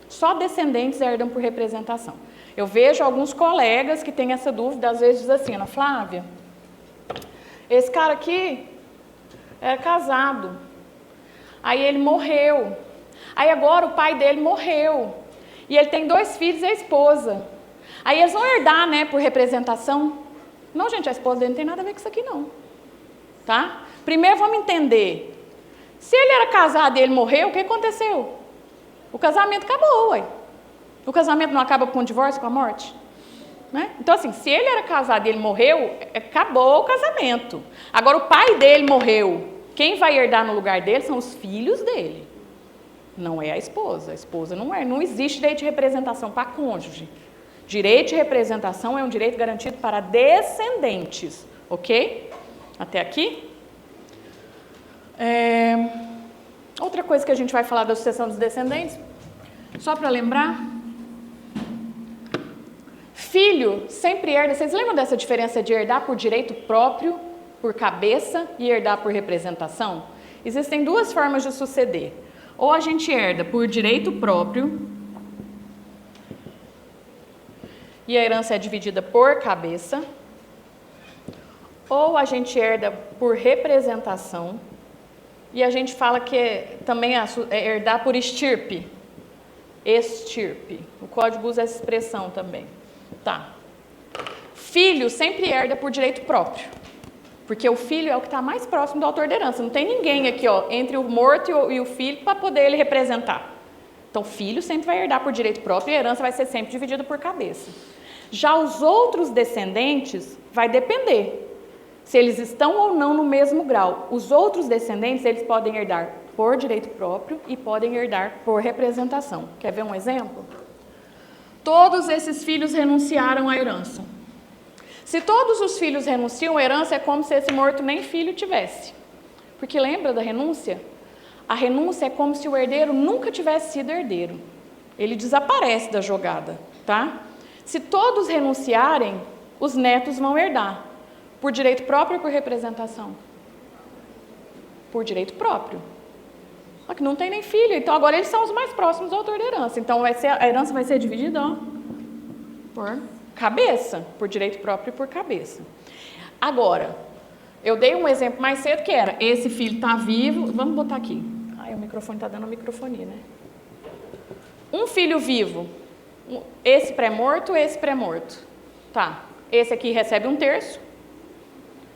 Speaker 1: Só descendentes herdam por representação. Eu vejo alguns colegas que têm essa dúvida, às vezes diz assim, Ana Flávia, esse cara aqui era casado, aí ele morreu, aí agora o pai dele morreu, e ele tem 2 filhos e a esposa, aí eles vão herdar, né, por representação? Não, gente, a esposa dele não tem nada a ver com isso aqui não, tá? Primeiro vamos entender, se ele era casado e ele morreu, o que aconteceu? O casamento acabou, ué. O casamento não acaba com o divórcio, com a morte? Né? Então, assim, se ele era casado e ele morreu, acabou o casamento. Agora, o pai dele morreu. Quem vai herdar no lugar dele são os filhos dele. Não é a esposa. A esposa não é. Não existe direito de representação para cônjuge. Direito de representação é um direito garantido para descendentes. Ok? Até aqui? Outra coisa que a gente vai falar da sucessão dos descendentes, só para lembrar... Filho sempre herda, vocês lembram dessa diferença de herdar por direito próprio, por cabeça, e herdar por representação? Existem 2 formas de suceder. Ou a gente herda por direito próprio, e a herança é dividida por cabeça, ou a gente herda por representação, e a gente fala que também é herdar por estirpe. Estirpe. O código usa essa expressão também. Tá. Filho sempre herda por direito próprio, porque o filho é o que está mais próximo do autor da herança. Não tem ninguém aqui, ó, entre o morto e o filho para poder ele representar. Então, filho sempre vai herdar por direito próprio e a herança vai ser sempre dividida por cabeça. Já os outros descendentes vai depender se eles estão ou não no mesmo grau. Os outros descendentes, eles podem herdar por direito próprio e podem herdar por representação. Quer ver um exemplo? Todos esses filhos renunciaram à herança. Se todos os filhos renunciam, a herança é como se esse morto nem filho tivesse. Porque lembra da renúncia? A renúncia é como se o herdeiro nunca tivesse sido herdeiro. Ele desaparece da jogada, tá? Se todos renunciarem, os netos vão herdar. Por direito próprio ou por representação? Por direito próprio. Só que não tem nem filho, então agora eles são os mais próximos ao autor da herança. Então a herança vai ser dividida, ó, por cabeça, por direito próprio e por cabeça. Agora, eu dei um exemplo mais cedo que era, esse filho está vivo, vamos botar aqui. Ai, o microfone está dando uma microfonia, né? Um filho vivo, esse pré-morto, esse pré-morto. Tá, esse aqui recebe 1/3.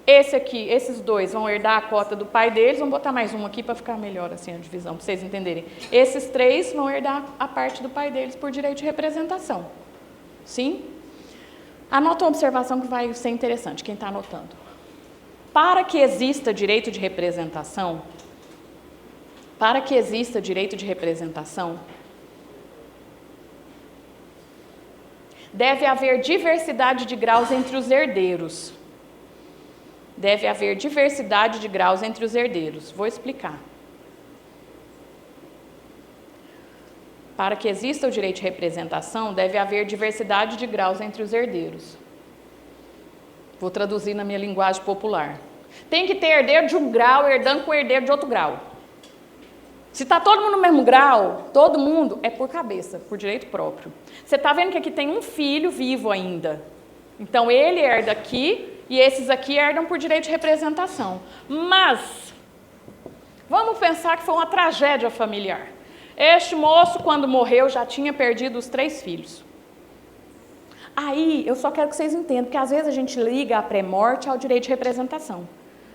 Speaker 1: Esse aqui, esses dois vão herdar a cota do pai deles, vamos botar mais um aqui para ficar melhor assim a divisão, para vocês entenderem. Esses 3 vão herdar a parte do pai deles por direito de representação. Sim? Anota uma observação que vai ser interessante, quem está anotando. Para que exista direito de representação, deve haver diversidade de graus entre os herdeiros. Deve haver diversidade de graus entre os herdeiros. Vou explicar. Para que exista o direito de representação, deve haver diversidade de graus entre os herdeiros. Vou traduzir na minha linguagem popular. Tem que ter herdeiro de um grau herdando com herdeiro de outro grau. Se está todo mundo no mesmo grau, todo mundo é por cabeça, por direito próprio. Você está vendo que aqui tem um filho vivo ainda. Então ele herda aqui e esses aqui herdam por direito de representação. Mas, vamos pensar que foi uma tragédia familiar. Este moço, quando morreu, já tinha perdido os 3 filhos. Aí, eu só quero que vocês entendam, porque às vezes a gente liga a pré-morte ao direito de representação.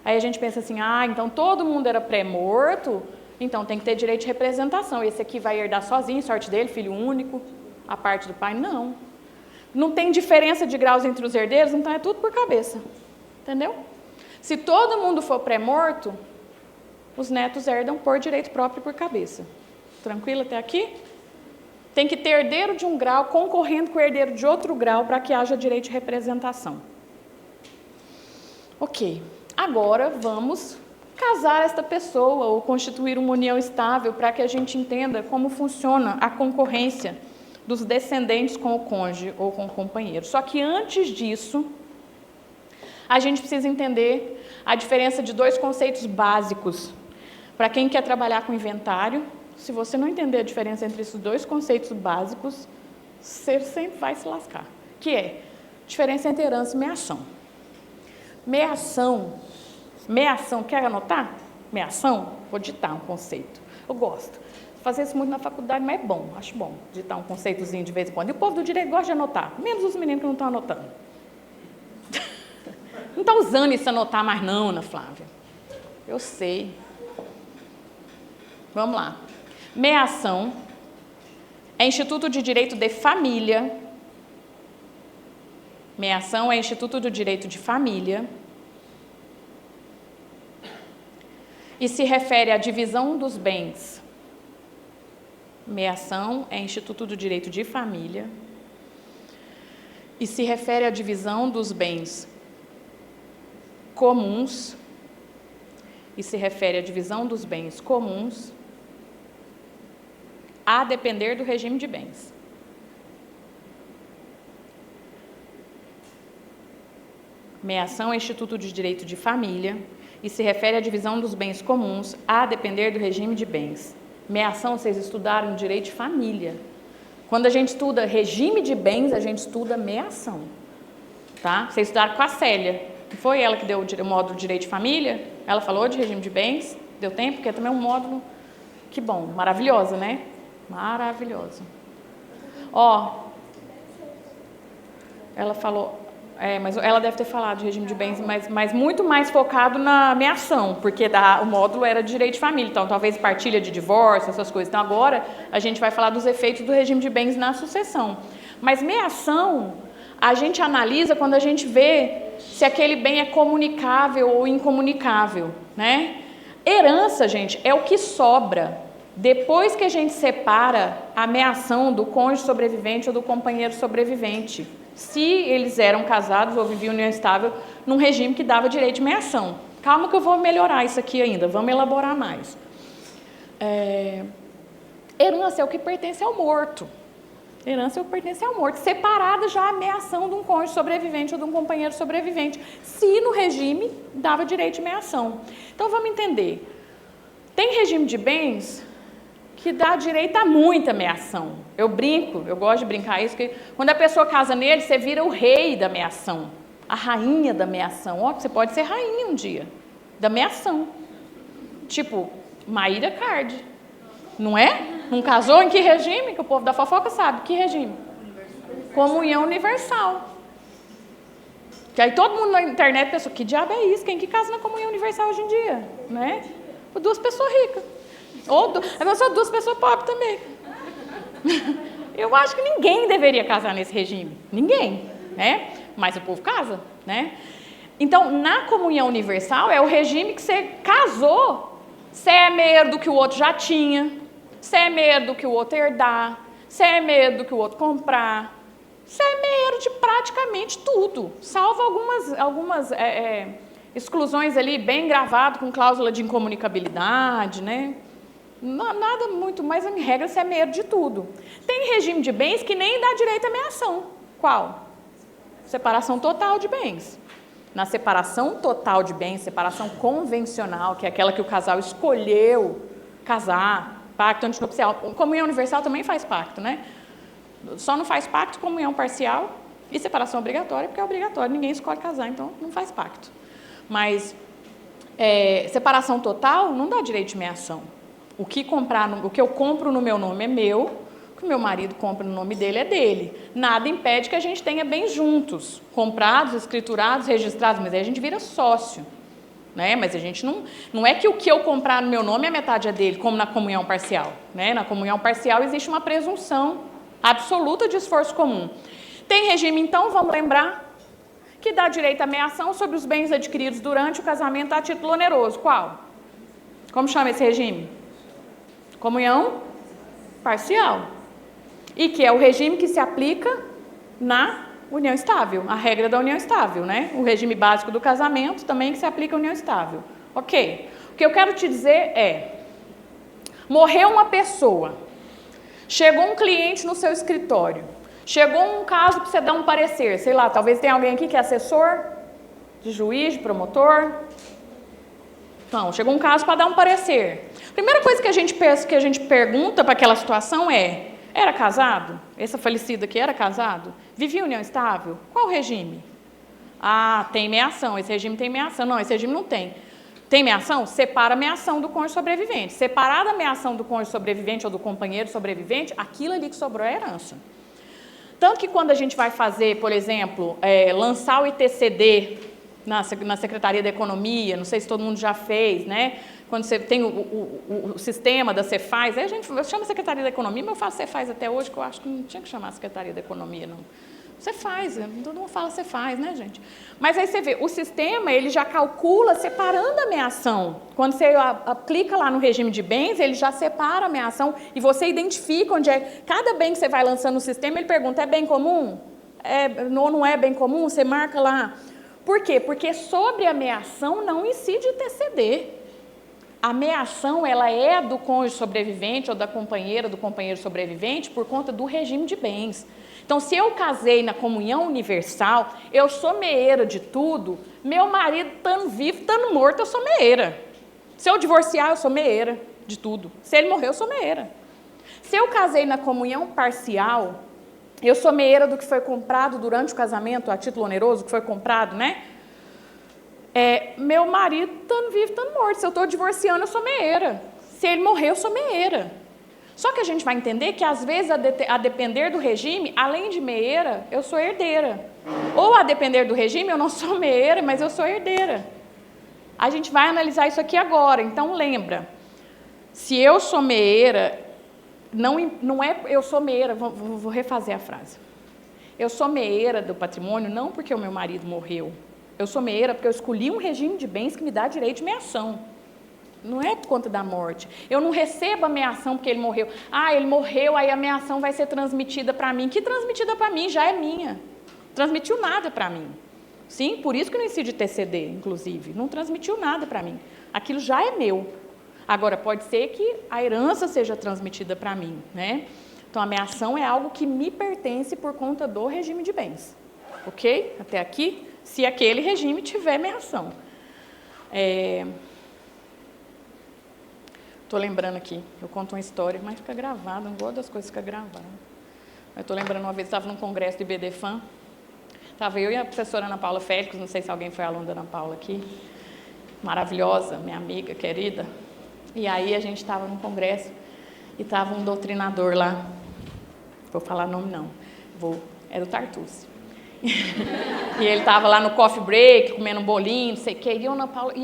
Speaker 1: Aí a gente pensa assim, então todo mundo era pré-morto, então tem que ter direito de representação. Esse aqui vai herdar sozinho, sorte dele, filho único, a parte do pai. Não. Não tem diferença de graus entre os herdeiros, então é tudo por cabeça. Entendeu? Se todo mundo for pré-morto, os netos herdam por direito próprio por cabeça. Tranquilo até aqui? Tem que ter herdeiro de um grau concorrendo com o herdeiro de outro grau para que haja direito de representação. Ok. Agora vamos casar esta pessoa ou constituir uma união estável para que a gente entenda como funciona a concorrência dos descendentes com o cônjuge ou com o companheiro. Só que antes disso, a gente precisa entender a diferença de 2 conceitos básicos. Para quem quer trabalhar com inventário, se você não entender a diferença entre esses 2 conceitos básicos, você sempre vai se lascar. Que é diferença entre herança e meação. Meação, quer anotar? Meação? Vou ditar um conceito. Eu gosto. Fazer isso muito na faculdade, mas é bom, acho bom, ditar um conceitozinho de vez em quando. E o povo do direito gosta de anotar, menos os meninos que não estão anotando. Não está usando isso anotar mais não, Ana Flávia. Eu sei. Vamos lá. Meação é instituto de direito de família. Meação é instituto do direito de família. E se refere à divisão dos bens. Meação é instituto do direito de família. E se refere à divisão dos bens comuns. E se refere à divisão dos bens comuns a depender do regime de bens. Meação é instituto de direito de família e se refere à divisão dos bens comuns a depender do regime de bens. Meação, vocês estudaram direito de família. Quando a gente estuda regime de bens, a gente estuda meação. Tá? Vocês estudaram com a Célia. Foi ela que deu o módulo de direito de família? Ela falou de regime de bens? Deu tempo? Porque é também um módulo, que bom, maravilhosa, né? Maravilhosa. Ela falou, mas ela deve ter falado de regime de bens, mas muito mais focado na meação, porque o módulo era de direito de família, então talvez partilha de divórcio, essas coisas. Então agora a gente vai falar dos efeitos do regime de bens na sucessão. Mas meação, a gente analisa quando a gente vê se aquele bem é comunicável ou incomunicável, né? Herança, gente, é o que sobra depois que a gente separa a meação do cônjuge sobrevivente ou do companheiro sobrevivente. se eles eram casados ou viviam em união estável num regime que dava direito de meação. Calma que eu vou melhorar isso aqui ainda, vamos elaborar mais. Herança é o que pertence ao morto. Herança é o que pertence ao morto, separada já a meação de um cônjuge sobrevivente ou de um companheiro sobrevivente, se no regime dava direito de meação. Então vamos entender. Tem regime de bens que dá direito a muita meação. Eu brinco, eu gosto de brincar isso, que quando a pessoa casa nele, você vira o rei da meação, a rainha da meação. Ó, você pode ser rainha um dia, da meação. Tipo, Maíra Card, não é? Não casou em que regime? Que o povo da fofoca sabe. Que regime? Comunhão universal. Que aí todo mundo na internet pensa, que diabo é isso? Quem que casa na comunhão universal hoje em dia? Né? Duas pessoas ricas. Ou duas pessoas pobres também. Eu acho que ninguém deveria casar nesse regime. Ninguém, né? Mas o povo casa, né? Então, na comunhão universal, é o regime que você casou, você é meio do que o outro já tinha, você é meio do que o outro herdar, você é meio do que o outro comprar, você é meio de praticamente tudo, salvo algumas exclusões ali, bem gravado, com cláusula de incomunicabilidade, né? Nada muito, mas em regra você é meio de tudo. Tem regime de bens que nem dá direito à meação. Qual? Separação total de bens. Na separação total de bens, separação convencional, que é aquela que o casal escolheu casar, pacto antinupcial. Comunhão universal também faz pacto, né? Só não faz pacto comunhão parcial e separação obrigatória, porque é obrigatório, ninguém escolhe casar, então não faz pacto. Mas separação total não dá direito de meação. O que eu compro no meu nome é meu, o que o meu marido compra no nome dele é dele. Nada impede que a gente tenha bens juntos, comprados, escriturados, registrados, mas aí a gente vira sócio, né? Mas a gente não é que o que eu comprar no meu nome a metade é dele, como na comunhão parcial, né? Na comunhão parcial existe uma presunção absoluta de esforço comum. Tem regime, então, vamos lembrar, que dá direito à meação sobre os bens adquiridos durante o casamento a título oneroso. Qual? Como chama esse regime? Comunhão parcial. E que é o regime que se aplica na união estável, a regra da união estável, né? O regime básico do casamento também que se aplica à união estável. Ok. O que eu quero te dizer é, morreu uma pessoa, chegou um cliente no seu escritório, chegou um caso para você dar um parecer, sei lá, talvez tenha alguém aqui que é assessor, de juiz, de promotor. Então, chegou um caso para dar um parecer. Primeira coisa que a gente pergunta para aquela situação é, era casado? Esse falecido aqui era casado? Vivia em união estável? Qual o regime? Ah, tem meação, esse regime tem meação. Não, esse regime não tem. Tem meação? Separa a meação do cônjuge sobrevivente. Separada a meação do cônjuge sobrevivente ou do companheiro sobrevivente, aquilo ali que sobrou é herança. Tanto que quando a gente vai fazer, por exemplo, lançar o ITCD na Secretaria da Economia, não sei se todo mundo já fez, né? Quando você tem o sistema da Cefaz, aí eu chamo Secretaria da Economia, mas eu faço Cefaz até hoje, que eu acho que não tinha que chamar Secretaria da Economia, não. Cefaz, todo mundo fala Cefaz, né, gente? Mas aí você vê, o sistema, ele já calcula separando a meação. Quando você aplica lá no regime de bens, ele já separa a meação e você identifica onde é. Cada bem que você vai lançando no sistema, ele pergunta, é bem comum? Não é bem comum? Você marca lá. Por quê? Porque sobre a meação não incide TCD. A meação, ela é do cônjuge sobrevivente ou da companheira do companheiro sobrevivente por conta do regime de bens. Então, se eu casei na comunhão universal, eu sou meeira de tudo, meu marido estando vivo, estando morto, eu sou meeira. Se eu divorciar, eu sou meeira de tudo. Se ele morrer, eu sou meeira. Se eu casei na comunhão parcial, eu sou meeira do que foi comprado durante o casamento, a título oneroso, que foi comprado, né? Meu marido estando vivo, estando morto. Se eu estou divorciando, eu sou meeira. Se ele morrer, eu sou meeira. Só que a gente vai entender que, às vezes, a depender do regime, além de meeira, eu sou herdeira. Ou, a depender do regime, eu não sou meeira, mas eu sou herdeira. A gente vai analisar isso aqui agora. Então, lembra, se eu sou meeira, não é eu sou meeira, vou refazer a frase. Eu sou meeira do patrimônio não porque o meu marido morreu. Eu sou meeira porque eu escolhi um regime de bens que me dá direito de meação. Não é por conta da morte. Eu não recebo a meação porque ele morreu. Ah, ele morreu, aí a meação vai ser transmitida para mim. Que transmitida para mim? Já é minha. transmitiu nada para mim. Sim, por isso que eu não incidi TCD, inclusive, não transmitiu nada para mim. Aquilo já é meu. Agora, pode ser que a herança seja transmitida para mim, né? Então, a minha ação é algo que me pertence por conta do regime de bens. Ok? Até aqui, se aquele regime tiver minha ação. Estou lembrando aqui, eu conto uma história, mas fica gravada, não gosto das coisas que ficam gravadas. Eu estou lembrando uma vez, estava num congresso do IBDFAM, estava eu e a professora Ana Paula Félix, não sei se alguém foi aluno da Ana Paula aqui, maravilhosa, minha amiga querida. E aí a gente estava num congresso e estava um doutrinador lá, vou falar nome não, era o Tartucci. E ele estava lá no coffee break, comendo um bolinho, não sei o quê, e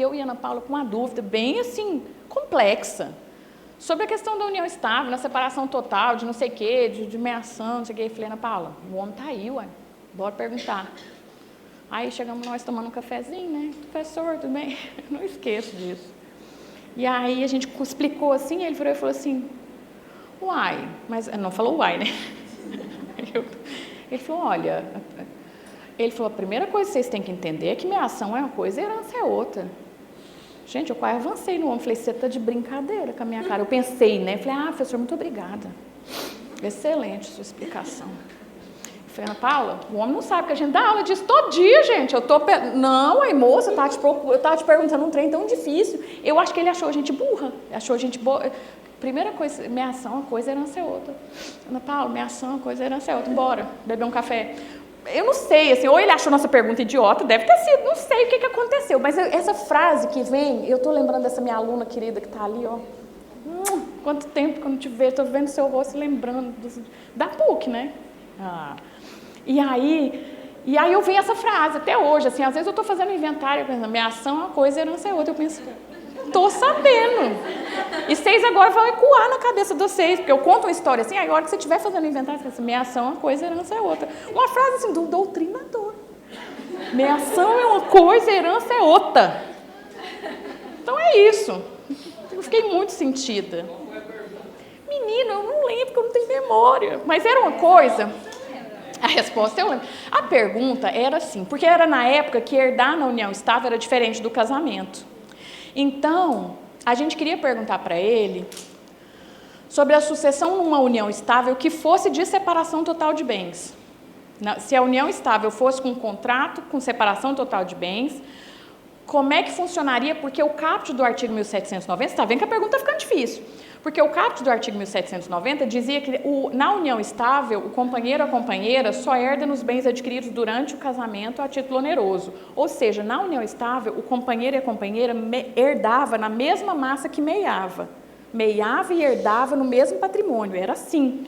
Speaker 1: eu e a Ana Paula com uma dúvida bem assim, complexa, sobre a questão da união estável, na separação total, de não sei o quê, de meação, não sei o quê. Eu falei, Ana Paula, o homem está aí, ué, bora perguntar. Aí chegamos nós tomando um cafezinho, né? Professor, tudo bem? Eu não esqueço disso. E aí a gente explicou assim, ele virou e falou assim, uai, mas não falou uai, né? Ele falou, olha, a primeira coisa que vocês têm que entender é que minha ação é uma coisa e herança é outra. Gente, eu quase avancei no homem, falei, você está de brincadeira com a minha cara. Eu pensei, né? Falei, professor, muito obrigada. Excelente sua explicação. Eu falei, Ana Paula, o homem não sabe que a gente dá aula disso todo dia, gente. Não, aí moça, eu estava te perguntando um trem tão difícil. Eu acho que ele achou a gente burra, achou a gente boa. Primeira coisa, minha ação é uma coisa, herança é outra. Ana Paula, minha ação é uma coisa, herança é outra. Bora, beber um café. Eu não sei, assim, ou ele achou nossa pergunta idiota, deve ter sido, não sei o que aconteceu, mas essa frase que vem, eu estou lembrando dessa minha aluna querida que está ali, ó. Quanto tempo que eu não te vejo, estou vendo seu rosto, lembrando da PUC, né? E aí eu venho essa frase até hoje, assim, às vezes eu estou fazendo inventário, pensando, minha ação é uma coisa, herança é outra, eu penso, estou sabendo. E vocês agora vão ecoar na cabeça de vocês, porque eu conto uma história assim, aí a hora que você estiver fazendo inventário, você pensa, minha ação é uma coisa, herança é outra. Uma frase assim, do doutrinador. Minha ação é uma coisa, herança é outra. Então é isso. Eu fiquei muito sentida. Menina, eu não lembro, porque eu não tenho memória. Mas era uma coisa... A resposta eu lembro. A pergunta era assim, porque era na época que herdar na união estável era diferente do casamento. Então, a gente queria perguntar para ele sobre a sucessão numa união estável que fosse de separação total de bens. Se a união estável fosse com contrato, com separação total de bens, como é que funcionaria? Porque o caput do artigo 1790, você está vendo que a pergunta está ficando difícil, porque o caput do artigo 1790 dizia que na união estável, o companheiro ou a companheira só herda nos bens adquiridos durante o casamento a título oneroso. Ou seja, na união estável, o companheiro e a companheira herdava na mesma massa que meiava. Meiava e herdava no mesmo patrimônio, era assim.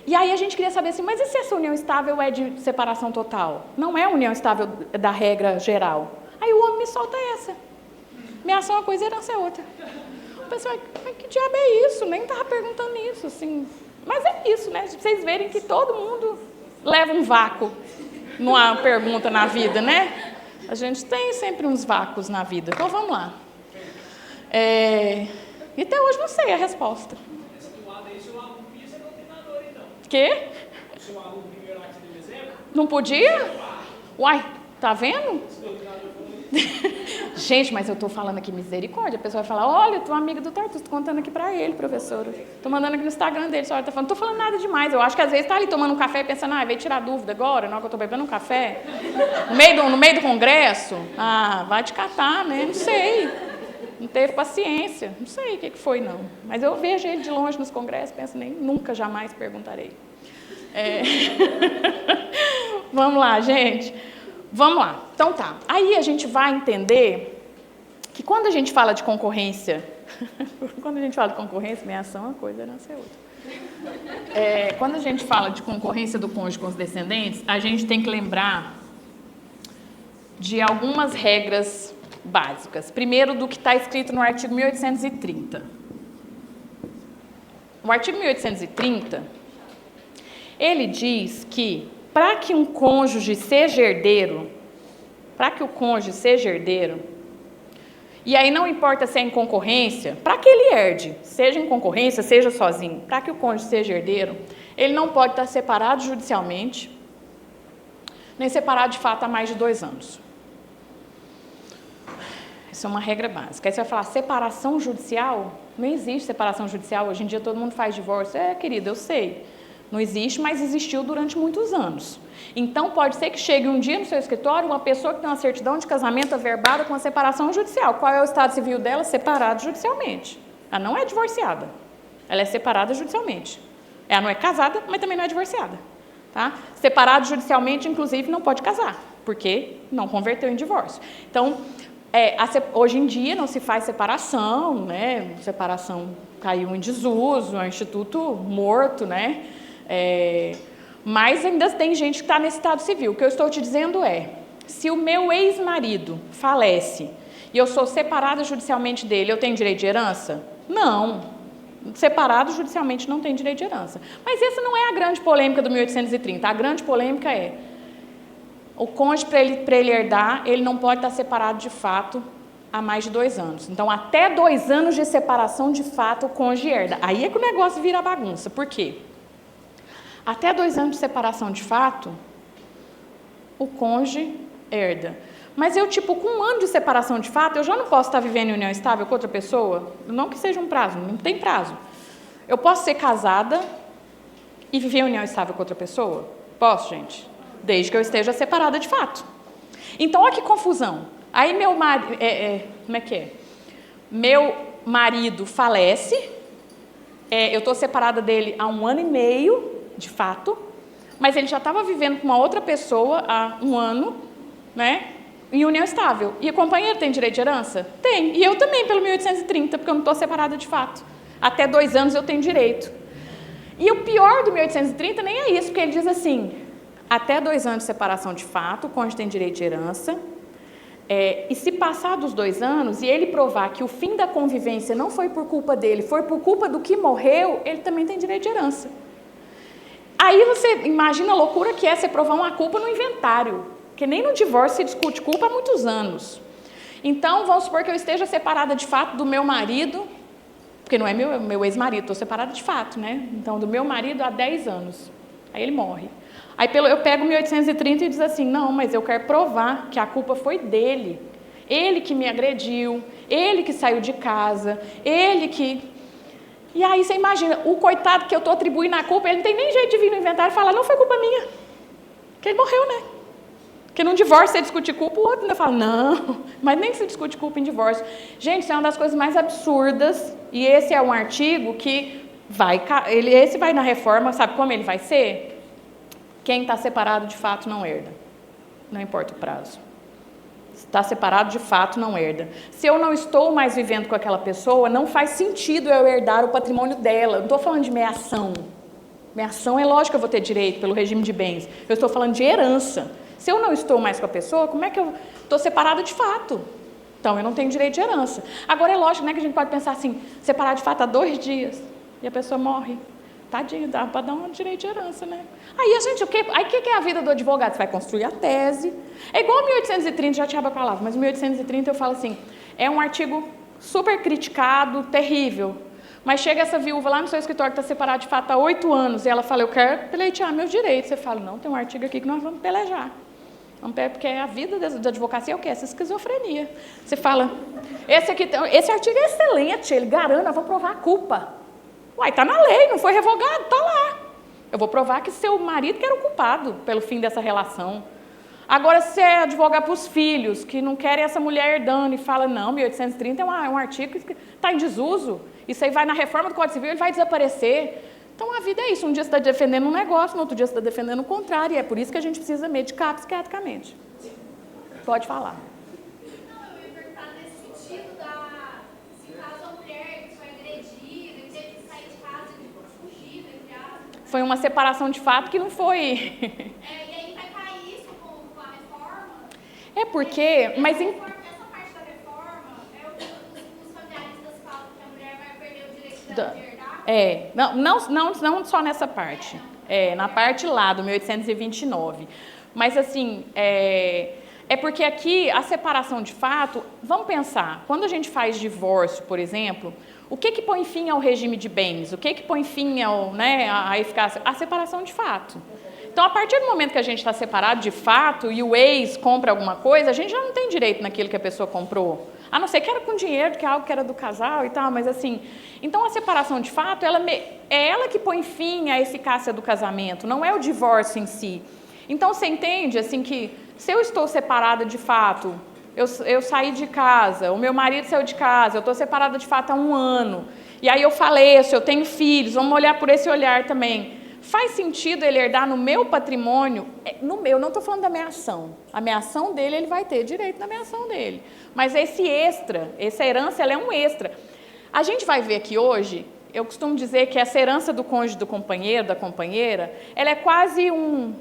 Speaker 1: E aí a gente queria saber assim, mas e se essa união estável é de separação total? Não é a união estável da regra geral. Aí o homem me solta essa. Minha ação é uma coisa, herança é outra. O pessoal, mas que diabo é isso? Nem estava perguntando isso, assim. Mas é isso, né? Vocês verem que todo mundo leva um vácuo numa pergunta na vida, né? A gente tem sempre uns vácuos na vida. Então vamos lá. E até hoje não sei a resposta. Quê? Não podia? Uai, tá vendo? Gente, mas eu estou falando aqui misericórdia. A pessoa vai falar, olha, eu tô amiga do Tartucci, estou contando aqui para ele, professora. Estou mandando aqui no Instagram dele, só tá falando, não estou falando nada demais. Eu acho que às vezes está ali tomando um café pensando, veio tirar dúvida agora, na hora que eu estou bebendo um café. No meio do congresso? Vai te catar, né? Não sei. Não teve paciência. Não sei o que foi, não. Mas eu vejo ele de longe nos congressos, penso, nunca, jamais perguntarei. Vamos lá, gente. Vamos lá. Então tá. Aí a gente vai entender que quando a gente fala de concorrência, minha ação é uma coisa, não é outra. Quando a gente fala de concorrência do cônjuge com os descendentes, a gente tem que lembrar de algumas regras básicas. Primeiro, do que está escrito no artigo 1830. O artigo 1830, ele diz que para que um cônjuge seja herdeiro, e aí não importa se é em concorrência, para que ele herde, seja em concorrência, seja sozinho, para que o cônjuge seja herdeiro, ele não pode estar separado judicialmente, nem separado de fato há mais de 2 anos. Isso é uma regra básica. Aí você vai falar, separação judicial? Não existe separação judicial. Hoje em dia todo mundo faz divórcio. Querida, eu sei. Não existe, mas existiu durante muitos anos. Então, pode ser que chegue um dia no seu escritório uma pessoa que tem uma certidão de casamento averbada com uma separação judicial. Qual é o estado civil dela? Separada judicialmente. Ela não é divorciada. Ela é separada judicialmente. Ela não é casada, mas também não é divorciada. Tá? Separado judicialmente, inclusive, não pode casar, porque não converteu em divórcio. Então, hoje em dia não se faz separação, né? Separação caiu em desuso, é um instituto morto, né? Mas ainda tem gente que está nesse estado civil. O que eu estou te dizendo é, se o meu ex-marido falece e eu sou separada judicialmente dele, eu tenho direito de herança? Não. Separado judicialmente não tem direito de herança. Mas essa não é a grande polêmica do 1830. A grande polêmica é, o cônjuge, para ele herdar, ele não pode estar separado de fato há mais de 2 anos. Então, até 2 anos de separação, de fato, o cônjuge herda. Aí é que o negócio vira bagunça. Por quê? Até 2 anos de separação, de fato, o cônjuge herda. Mas eu, com 1 ano de separação de fato, eu já não posso estar vivendo em união estável com outra pessoa? Não que seja um prazo, não tem prazo. Eu posso ser casada e viver em união estável com outra pessoa? Posso, gente? Desde que eu esteja separada de fato. Então, olha que confusão. Aí meu marido, como é que é? Meu marido falece, eu estou separada dele há 1 ano e meio, de fato, mas ele já estava vivendo com uma outra pessoa há 1 ano, né? Em união estável. E a companheira tem direito de herança? Tem. E eu também, pelo 1830, porque eu não estou separada de fato. Até 2 anos eu tenho direito. E o pior do 1830 nem é isso, porque ele diz assim, até 2 anos de separação de fato, o cônjuge tem direito de herança, e se passar dos 2 anos, e ele provar que o fim da convivência não foi por culpa dele, foi por culpa do que morreu, ele também tem direito de herança. Aí você imagina a loucura que é você provar uma culpa no inventário. Porque nem no divórcio se discute culpa há muitos anos. Então, vamos supor que eu esteja separada de fato do meu marido, porque não é meu ex-marido, estou separada de fato, né? Então, do meu marido há 10 anos. Aí ele morre. Aí eu pego 1830 e diz assim, não, mas eu quero provar que a culpa foi dele. Ele que me agrediu, ele que saiu de casa, ele que... E aí você imagina, o coitado que eu estou atribuindo a culpa, ele não tem nem jeito de vir no inventário e falar, não foi culpa minha. Porque ele morreu, né? Porque num divórcio você discute culpa, o outro ainda fala, não, mas nem se discute culpa em divórcio. Gente, isso é uma das coisas mais absurdas, e esse é um artigo que esse vai na reforma, sabe como ele vai ser? Quem está separado de fato não herda, não importa o prazo. Está separado de fato não herda. Se eu não estou mais vivendo com aquela pessoa, não faz sentido eu herdar o patrimônio dela. Eu não estou falando de meação. Meação é lógico que eu vou ter direito pelo regime de bens. Eu estou falando de herança. Se eu não estou mais com a pessoa, como é que eu estou separada de fato? Então, eu não tenho direito de herança. Agora, é lógico, né, que a gente pode pensar assim, separar de fato há 2 dias e a pessoa morre. Tadinho, dá para dar um direito de herança, né? Aí, o que é a vida do advogado? Você vai construir a tese. É igual a 1830, já tinha a palavra, mas 1830 eu falo assim, é um artigo super criticado, terrível. Mas chega essa viúva lá no seu escritório que está separada de fato há 8 anos e ela fala, eu quero pleitear meus direitos. Você fala, não, tem um artigo aqui que nós vamos pelejar. Porque a vida da advocacia é o quê? Essa esquizofrenia. Você fala, esse artigo é excelente, ele garante, nós vamos provar a culpa. Uai, está na lei, não foi revogado, está lá. Eu vou provar que seu marido que era o culpado pelo fim dessa relação. Agora, se você advogar para os filhos que não querem essa mulher herdando e fala, não, 1830 é um artigo que está em desuso, isso aí vai na reforma do Código Civil, ele vai desaparecer. Então, a vida é isso. Um dia você está defendendo um negócio, no outro dia você está defendendo o contrário. E é por isso que a gente precisa medicar psiquiatricamente. Pode falar.
Speaker 2: Não, eu ia perguntar nesse sentido se caso a mulher foi agredida e teve que sair de casa e fugir, entre aspas.
Speaker 1: Foi uma separação de fato que não foi...
Speaker 2: E aí vai cair isso com a reforma?
Speaker 1: É porque... Mas
Speaker 2: essa parte da reforma é o que os familiares falam que a mulher vai perder o direito dela de herdar?
Speaker 1: Não só nessa parte, na parte lá do 1829, mas assim, é porque aqui a separação de fato, vamos pensar, quando a gente faz divórcio, por exemplo, O que põe fim ao regime de bens? O que põe fim à eficácia? A separação de fato. Então, a partir do momento que a gente está separado de fato e o ex compra alguma coisa, a gente já não tem direito naquilo que a pessoa comprou. A não ser que era com dinheiro, que é algo que era do casal e tal, mas assim... Então, a separação de fato, é ela que põe fim à eficácia do casamento, não é o divórcio em si. Então, você entende, assim, que se eu estou separada de fato, eu saí de casa, o meu marido saiu de casa, eu estou separada de fato há 1 ano, e aí eu faleço, eu tenho filhos, vamos olhar por esse olhar também. Faz sentido ele herdar no meu patrimônio? Eu não estou falando da minha ação. A minha ação dele, ele vai ter direito na minha ação dele. Mas esse extra, essa herança, ela é um extra. A gente vai ver aqui hoje, eu costumo dizer que essa herança do cônjuge, do companheiro, da companheira, ela é quase um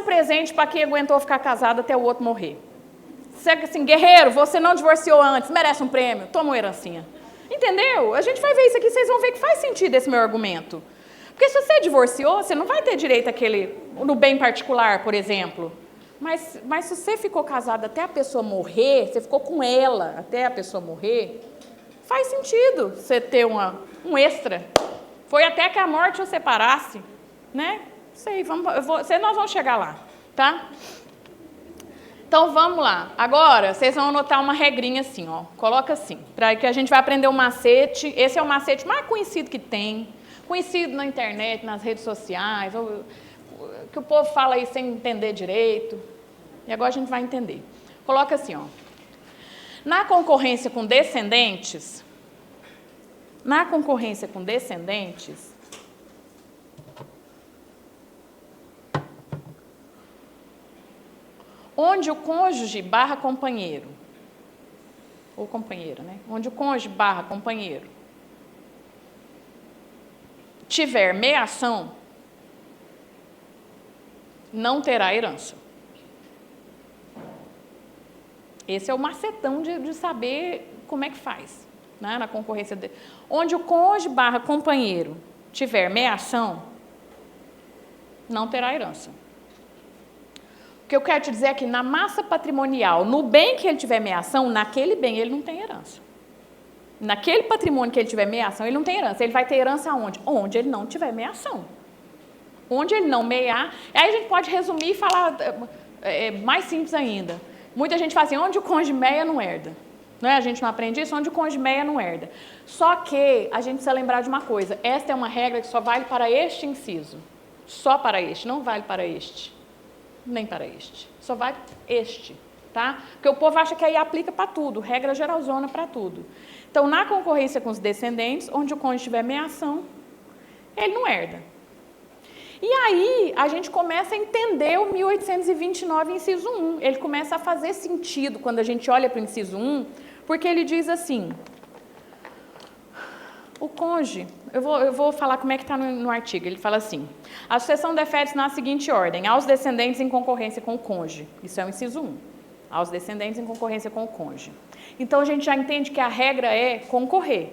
Speaker 1: presente para quem aguentou ficar casado até o outro morrer. Você, assim, guerreiro, você não divorciou antes, merece um prêmio, toma uma herancinha. Entendeu? A gente vai ver isso aqui, vocês vão ver que faz sentido esse meu argumento. Porque se você divorciou, você não vai ter direito no bem particular, por exemplo. Mas se você ficou casado até a pessoa morrer, você ficou com ela até a pessoa morrer, faz sentido você ter um extra. Foi até que a morte o separasse, né? Sei, nós vamos chegar lá, tá? Então, vamos lá. Agora, vocês vão anotar uma regrinha assim, ó. Coloca assim, para que a gente vai aprender um macete. Esse é o macete mais conhecido que tem. Conhecido na internet, nas redes sociais, que o povo fala aí sem entender direito. E agora a gente vai entender. Coloca assim, ó. Na concorrência com descendentes, onde o cônjuge barra companheiro, ou companheira, né? Onde o cônjuge barra companheiro tiver meação, não terá herança. Esse é o macetão de saber como é que faz, né, na concorrência. Onde o cônjuge barra companheiro tiver meação, não terá herança. O que eu quero te dizer é que na massa patrimonial, no bem que ele tiver meação, naquele bem ele não tem herança. Naquele patrimônio que ele tiver meação, ele não tem herança. Ele vai ter herança aonde? Onde ele não tiver meação. Onde ele não mear... Aí a gente pode resumir e falar mais simples ainda. Muita gente fala assim, onde o cônjuge meia não herda. Não é? A gente não aprende isso, onde o cônjuge meia não herda. Só que a gente precisa lembrar de uma coisa. Esta é uma regra que só vale para este inciso. Só para este, não vale para este. Nem para este. Só vale este. Tá? Porque o povo acha que aí aplica para tudo. Regra geralzona para tudo. Então, na concorrência com os descendentes, onde o cônjuge tiver meação, ele não herda. E aí, a gente começa a entender o 1829, inciso 1. Ele começa a fazer sentido quando a gente olha para o inciso 1, porque ele diz assim, o cônjuge, eu vou falar como é que está no artigo, ele fala assim, a sucessão defere-se na seguinte ordem, aos descendentes em concorrência com o cônjuge. Isso é o inciso 1. Aos descendentes em concorrência com o cônjuge. Então, a gente já entende que a regra é concorrer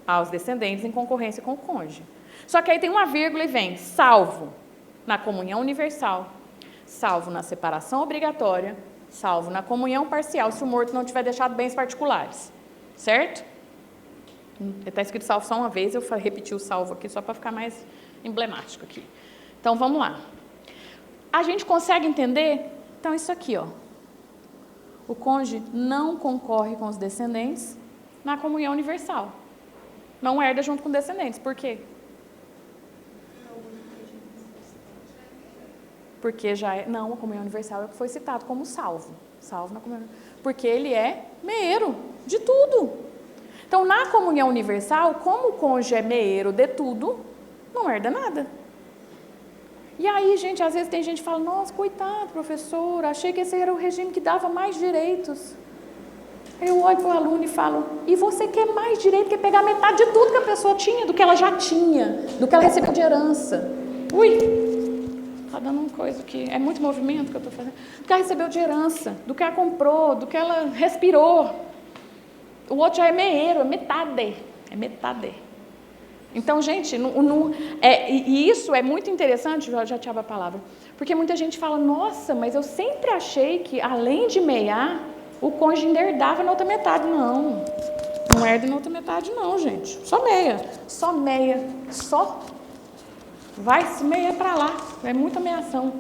Speaker 1: aos descendentes em concorrência com o cônjuge. Só que aí tem uma vírgula e vem, salvo na comunhão universal, salvo na separação obrigatória, salvo na comunhão parcial, se o morto não tiver deixado bens particulares. Certo? Está escrito salvo só uma vez, eu repeti o salvo aqui só para ficar mais emblemático aqui. Então, vamos lá. A gente consegue entender? Então, isso aqui, ó. O cônjuge não concorre com os descendentes na comunhão universal. Não herda junto com os descendentes. Por quê? Porque já é... Não, a comunhão universal é o que foi citado como salvo. Salvo na comunhão. Porque ele é meeiro de tudo. Então, na comunhão universal, como o cônjuge é meeiro de tudo, não herda nada. E aí, gente, às vezes tem gente que fala, nossa, coitado, professor, achei que esse era o regime que dava mais direitos. Eu olho para o aluno e falo, e você quer mais direito que pegar metade de tudo que a pessoa tinha, do que ela já tinha, do que ela recebeu de herança. Ui, está dando uma coisa que é muito movimento que eu estou fazendo. Do que ela recebeu de herança, do que ela comprou, do que ela respirou. O outro já é meeiro, é metade. É metade. Então, gente, e isso é muito interessante, já te abro a palavra, porque muita gente fala, nossa, mas eu sempre achei que, além de meiar, o cônjuge ainda herdava na outra metade. Não, não herda na outra metade não, gente. Só meia. Só. Vai-se meia para lá. É muita meação.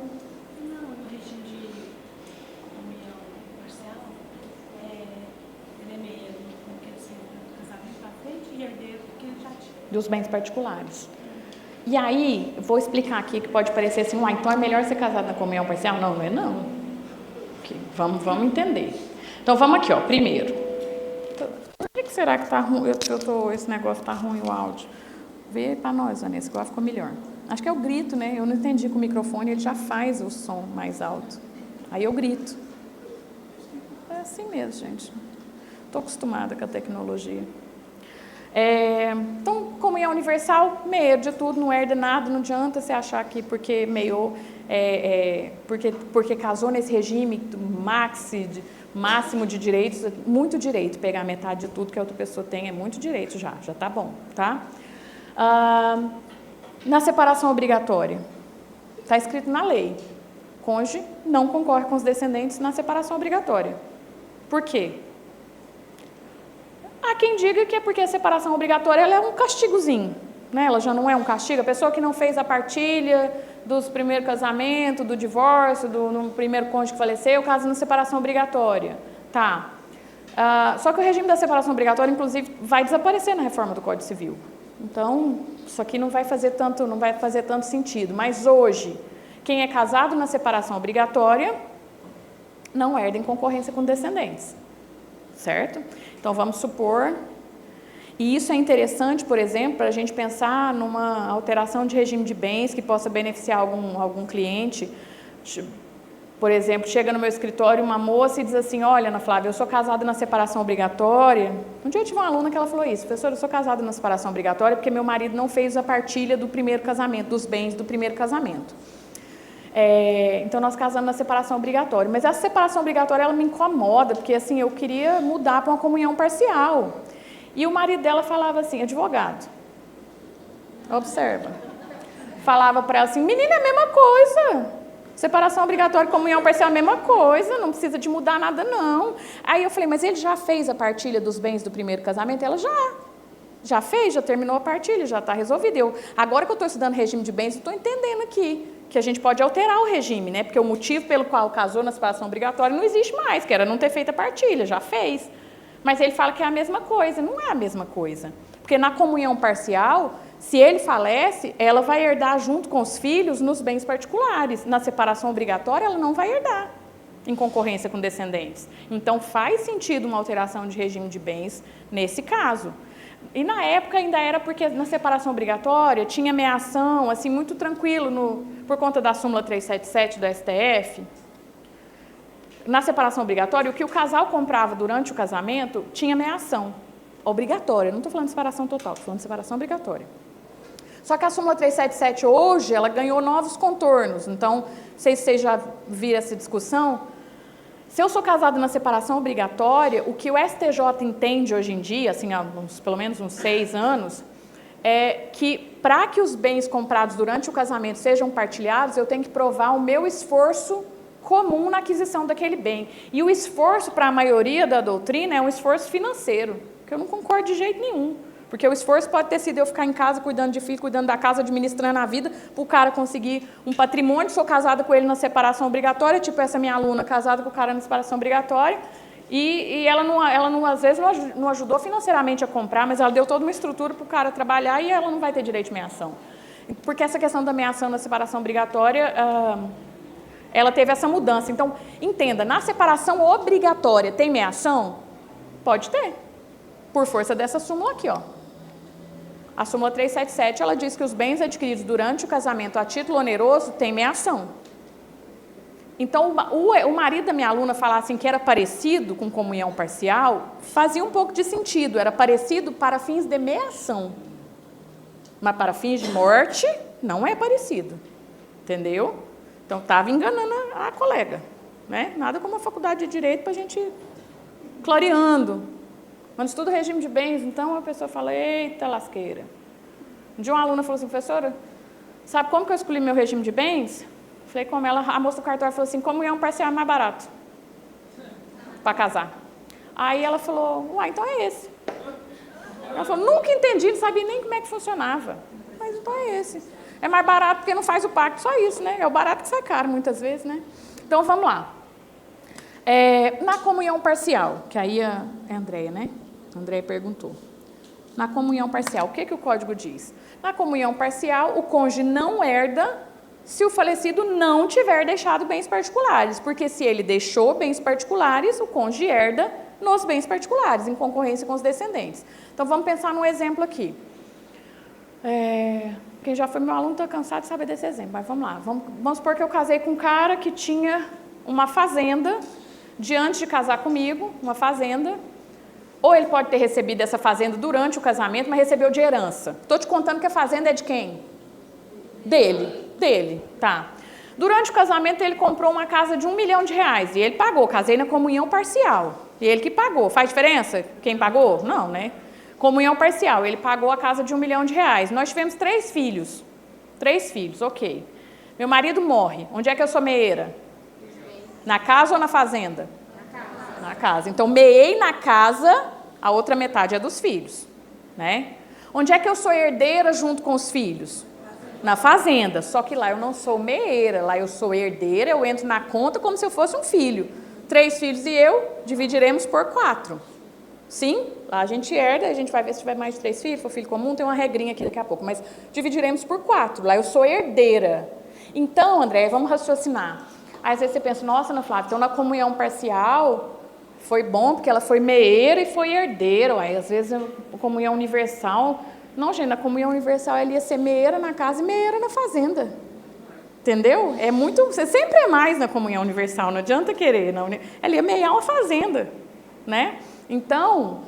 Speaker 3: Não, o regime de comunhão parcial, ele é meia, não quer dizer, casamento para frente e herdeiro que ele já tinha.
Speaker 1: Dos bens particulares. E aí, vou explicar aqui que pode parecer assim, então é melhor ser casado na comunhão parcial? Não, não é não. Vamos entender. Então vamos aqui, primeiro. Por que será que tá ruim? Esse negócio tá ruim o áudio? Vê para nós, Vanessa, que agora ficou melhor. Acho que é o grito, né? Eu não entendi que o microfone ele já faz o som mais alto. Aí eu grito. É assim mesmo, gente. Estou acostumada com a tecnologia. Então, comunhão universal, meio de tudo, não herda nada, não adianta você achar que porque meiou, porque casou nesse regime máximo de direitos, muito direito, pegar metade de tudo que a outra pessoa tem, é muito direito já tá bom, tá? Na separação obrigatória, está escrito na lei, cônjuge não concorre com os descendentes na separação obrigatória. Por quê? Há quem diga que é porque a separação obrigatória ela é um castigozinho, né? Ela já não é um castigo. A pessoa que não fez a partilha dos primeiros casamentos, do divórcio, no primeiro cônjuge que faleceu, casa na separação obrigatória. Tá. Só que o regime da separação obrigatória, inclusive, vai desaparecer na reforma do Código Civil. Então, isso aqui não vai fazer tanto sentido. Mas hoje, quem é casado na separação obrigatória não herda em concorrência com descendentes. Certo? Então, vamos supor, e isso é interessante, por exemplo, para a gente pensar numa alteração de regime de bens que possa beneficiar algum cliente. Por exemplo, chega no meu escritório uma moça e diz assim, olha, Ana Flávia, eu sou casada na separação obrigatória. Um dia eu tive uma aluna que ela falou isso, professora, eu sou casada na separação obrigatória porque meu marido não fez a partilha do primeiro casamento, dos bens do primeiro casamento. Então, nós casamos na separação obrigatória. Mas essa separação obrigatória, ela me incomoda, porque assim, eu queria mudar para uma comunhão parcial. E o marido dela falava assim, advogado, observa, falava para ela assim, menina, é a mesma coisa. Separação obrigatória e comunhão parcial é a mesma coisa, não precisa de mudar nada, não. Aí eu falei, mas ele já fez a partilha dos bens do primeiro casamento? Ela já fez, já terminou a partilha, já está resolvido. Agora que eu estou estudando regime de bens, eu estou entendendo aqui que a gente pode alterar o regime, né? Porque o motivo pelo qual casou na separação obrigatória não existe mais, que era não ter feito a partilha, já fez. Mas ele fala que é a mesma coisa, não é a mesma coisa. Porque na comunhão parcial, se ele falece, ela vai herdar junto com os filhos nos bens particulares. Na separação obrigatória, ela não vai herdar em concorrência com descendentes. Então, faz sentido uma alteração de regime de bens nesse caso. E na época ainda era porque na separação obrigatória tinha meação, assim, muito tranquilo, por conta da súmula 377 do STF. Na separação obrigatória, o que o casal comprava durante o casamento tinha meação obrigatória. Não estou falando de separação total, estou falando de separação obrigatória. Só que a súmula 377 hoje, ela ganhou novos contornos. Então, não sei se vocês já viram essa discussão. Se eu sou casado na separação obrigatória, o que o STJ entende hoje em dia, assim, há pelo menos uns 6 anos, é que para que os bens comprados durante o casamento sejam partilhados, eu tenho que provar o meu esforço comum na aquisição daquele bem. E o esforço, para a maioria da doutrina, é um esforço financeiro, que eu não concordo de jeito nenhum. Porque o esforço pode ter sido eu ficar em casa cuidando de filho, cuidando da casa, administrando a vida, para o cara conseguir um patrimônio. Sou casada com ele na separação obrigatória, tipo essa minha aluna casada com o cara na separação obrigatória, e ela não, às vezes não ajudou financeiramente a comprar, mas ela deu toda uma estrutura para o cara trabalhar e ela não vai ter direito de meação. Porque essa questão da meação na separação obrigatória, ela teve essa mudança. Então, entenda, na separação obrigatória tem meação? Pode ter, por força dessa súmula aqui, ó. A súmula 377, ela diz que os bens adquiridos durante o casamento a título oneroso têm meação. Então, o marido da minha aluna falar assim que era parecido com comunhão parcial, fazia um pouco de sentido, era parecido para fins de meação. Mas para fins de morte, não é parecido. Entendeu? Então, estava enganando a colega. Né? Nada como a faculdade de Direito para a gente clareando. Quando estuda o regime de bens, então a pessoa fala, eita lasqueira. Um dia uma aluna falou assim, professora, sabe como que eu escolhi meu regime de bens? Falei, como ela, a moça do cartório falou assim, comunhão parcial é mais barato para casar. Aí ela falou, uai, então é esse. Ela falou, nunca entendi, não sabia nem como é que funcionava. Mas então é esse. É mais barato porque não faz o pacto, só isso, né? É o barato que sai caro muitas vezes, né? Então vamos lá. Na comunhão parcial, que aí é a Andréia, né? A Andréia perguntou. Na comunhão parcial, o que o código diz? Na comunhão parcial, o cônjuge não herda se o falecido não tiver deixado bens particulares, porque se ele deixou bens particulares, o cônjuge herda nos bens particulares, em concorrência com os descendentes. Então, vamos pensar num exemplo aqui. Quem já foi meu aluno está cansado de saber desse exemplo, mas vamos lá. Vamos supor que eu casei com um cara que tinha uma fazenda, antes de casar comigo, uma fazenda, ou ele pode ter recebido essa fazenda durante o casamento, mas recebeu de herança. Estou te contando que a fazenda é de quem? Dele, tá. Durante o casamento, ele comprou uma casa de R$1 milhão, e ele pagou, casei na comunhão parcial, e ele que pagou. Faz diferença quem pagou? Não, né? Comunhão parcial, ele pagou a casa de R$1 milhão. Nós tivemos 3 filhos. 3 filhos, ok. Meu marido morre. Onde é que eu sou meeira? Na casa ou na fazenda? Na casa. Então, meei na casa, a outra metade é dos filhos, né? Onde é que eu sou herdeira junto com os filhos? Na fazenda. Só que lá eu não sou meeira, lá eu sou herdeira, eu entro na conta como se eu fosse um filho. 3 filhos e eu dividiremos por 4. Sim, lá a gente herda, a gente vai ver se tiver mais de 3 filhos, for filho comum, tem uma regrinha aqui daqui a pouco, mas dividiremos por 4. Lá eu sou herdeira. Então, André, vamos raciocinar. Aí às vezes você pensa, nossa, Ana Flávia, então na comunhão parcial foi bom, porque ela foi meeira e foi herdeira. Aí às vezes a comunhão universal... Não, gente, na comunhão universal ela ia ser meeira na casa e meeira na fazenda. Entendeu? É muito... Você sempre é mais na comunhão universal, não adianta querer. Não, ela ia meiar uma fazenda, né? Então,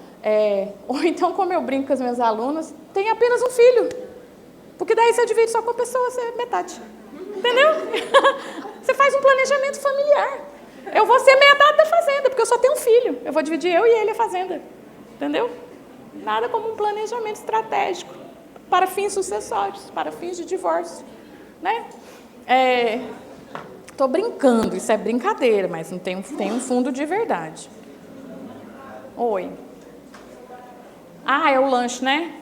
Speaker 1: ou então, como eu brinco com as minhas alunas, tem apenas um filho. Porque daí você divide só com a pessoa, você é metade. Entendeu? Você faz um planejamento familiar. Eu vou ser metade da fazenda, porque eu só tenho um filho. Eu vou dividir eu e ele a fazenda. Entendeu? Nada como um planejamento estratégico para fins sucessórios, para fins de divórcio, né? Estou brincando, isso é brincadeira, mas não tem um fundo de verdade. Oi. É o lanche, né?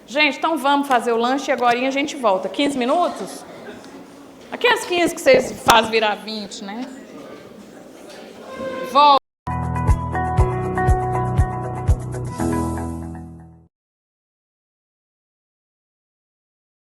Speaker 1: Gente, então vamos fazer o lanche e agora a gente volta. 15 minutos? Aqui as 15 que vocês fazem virar 20, né? Volta.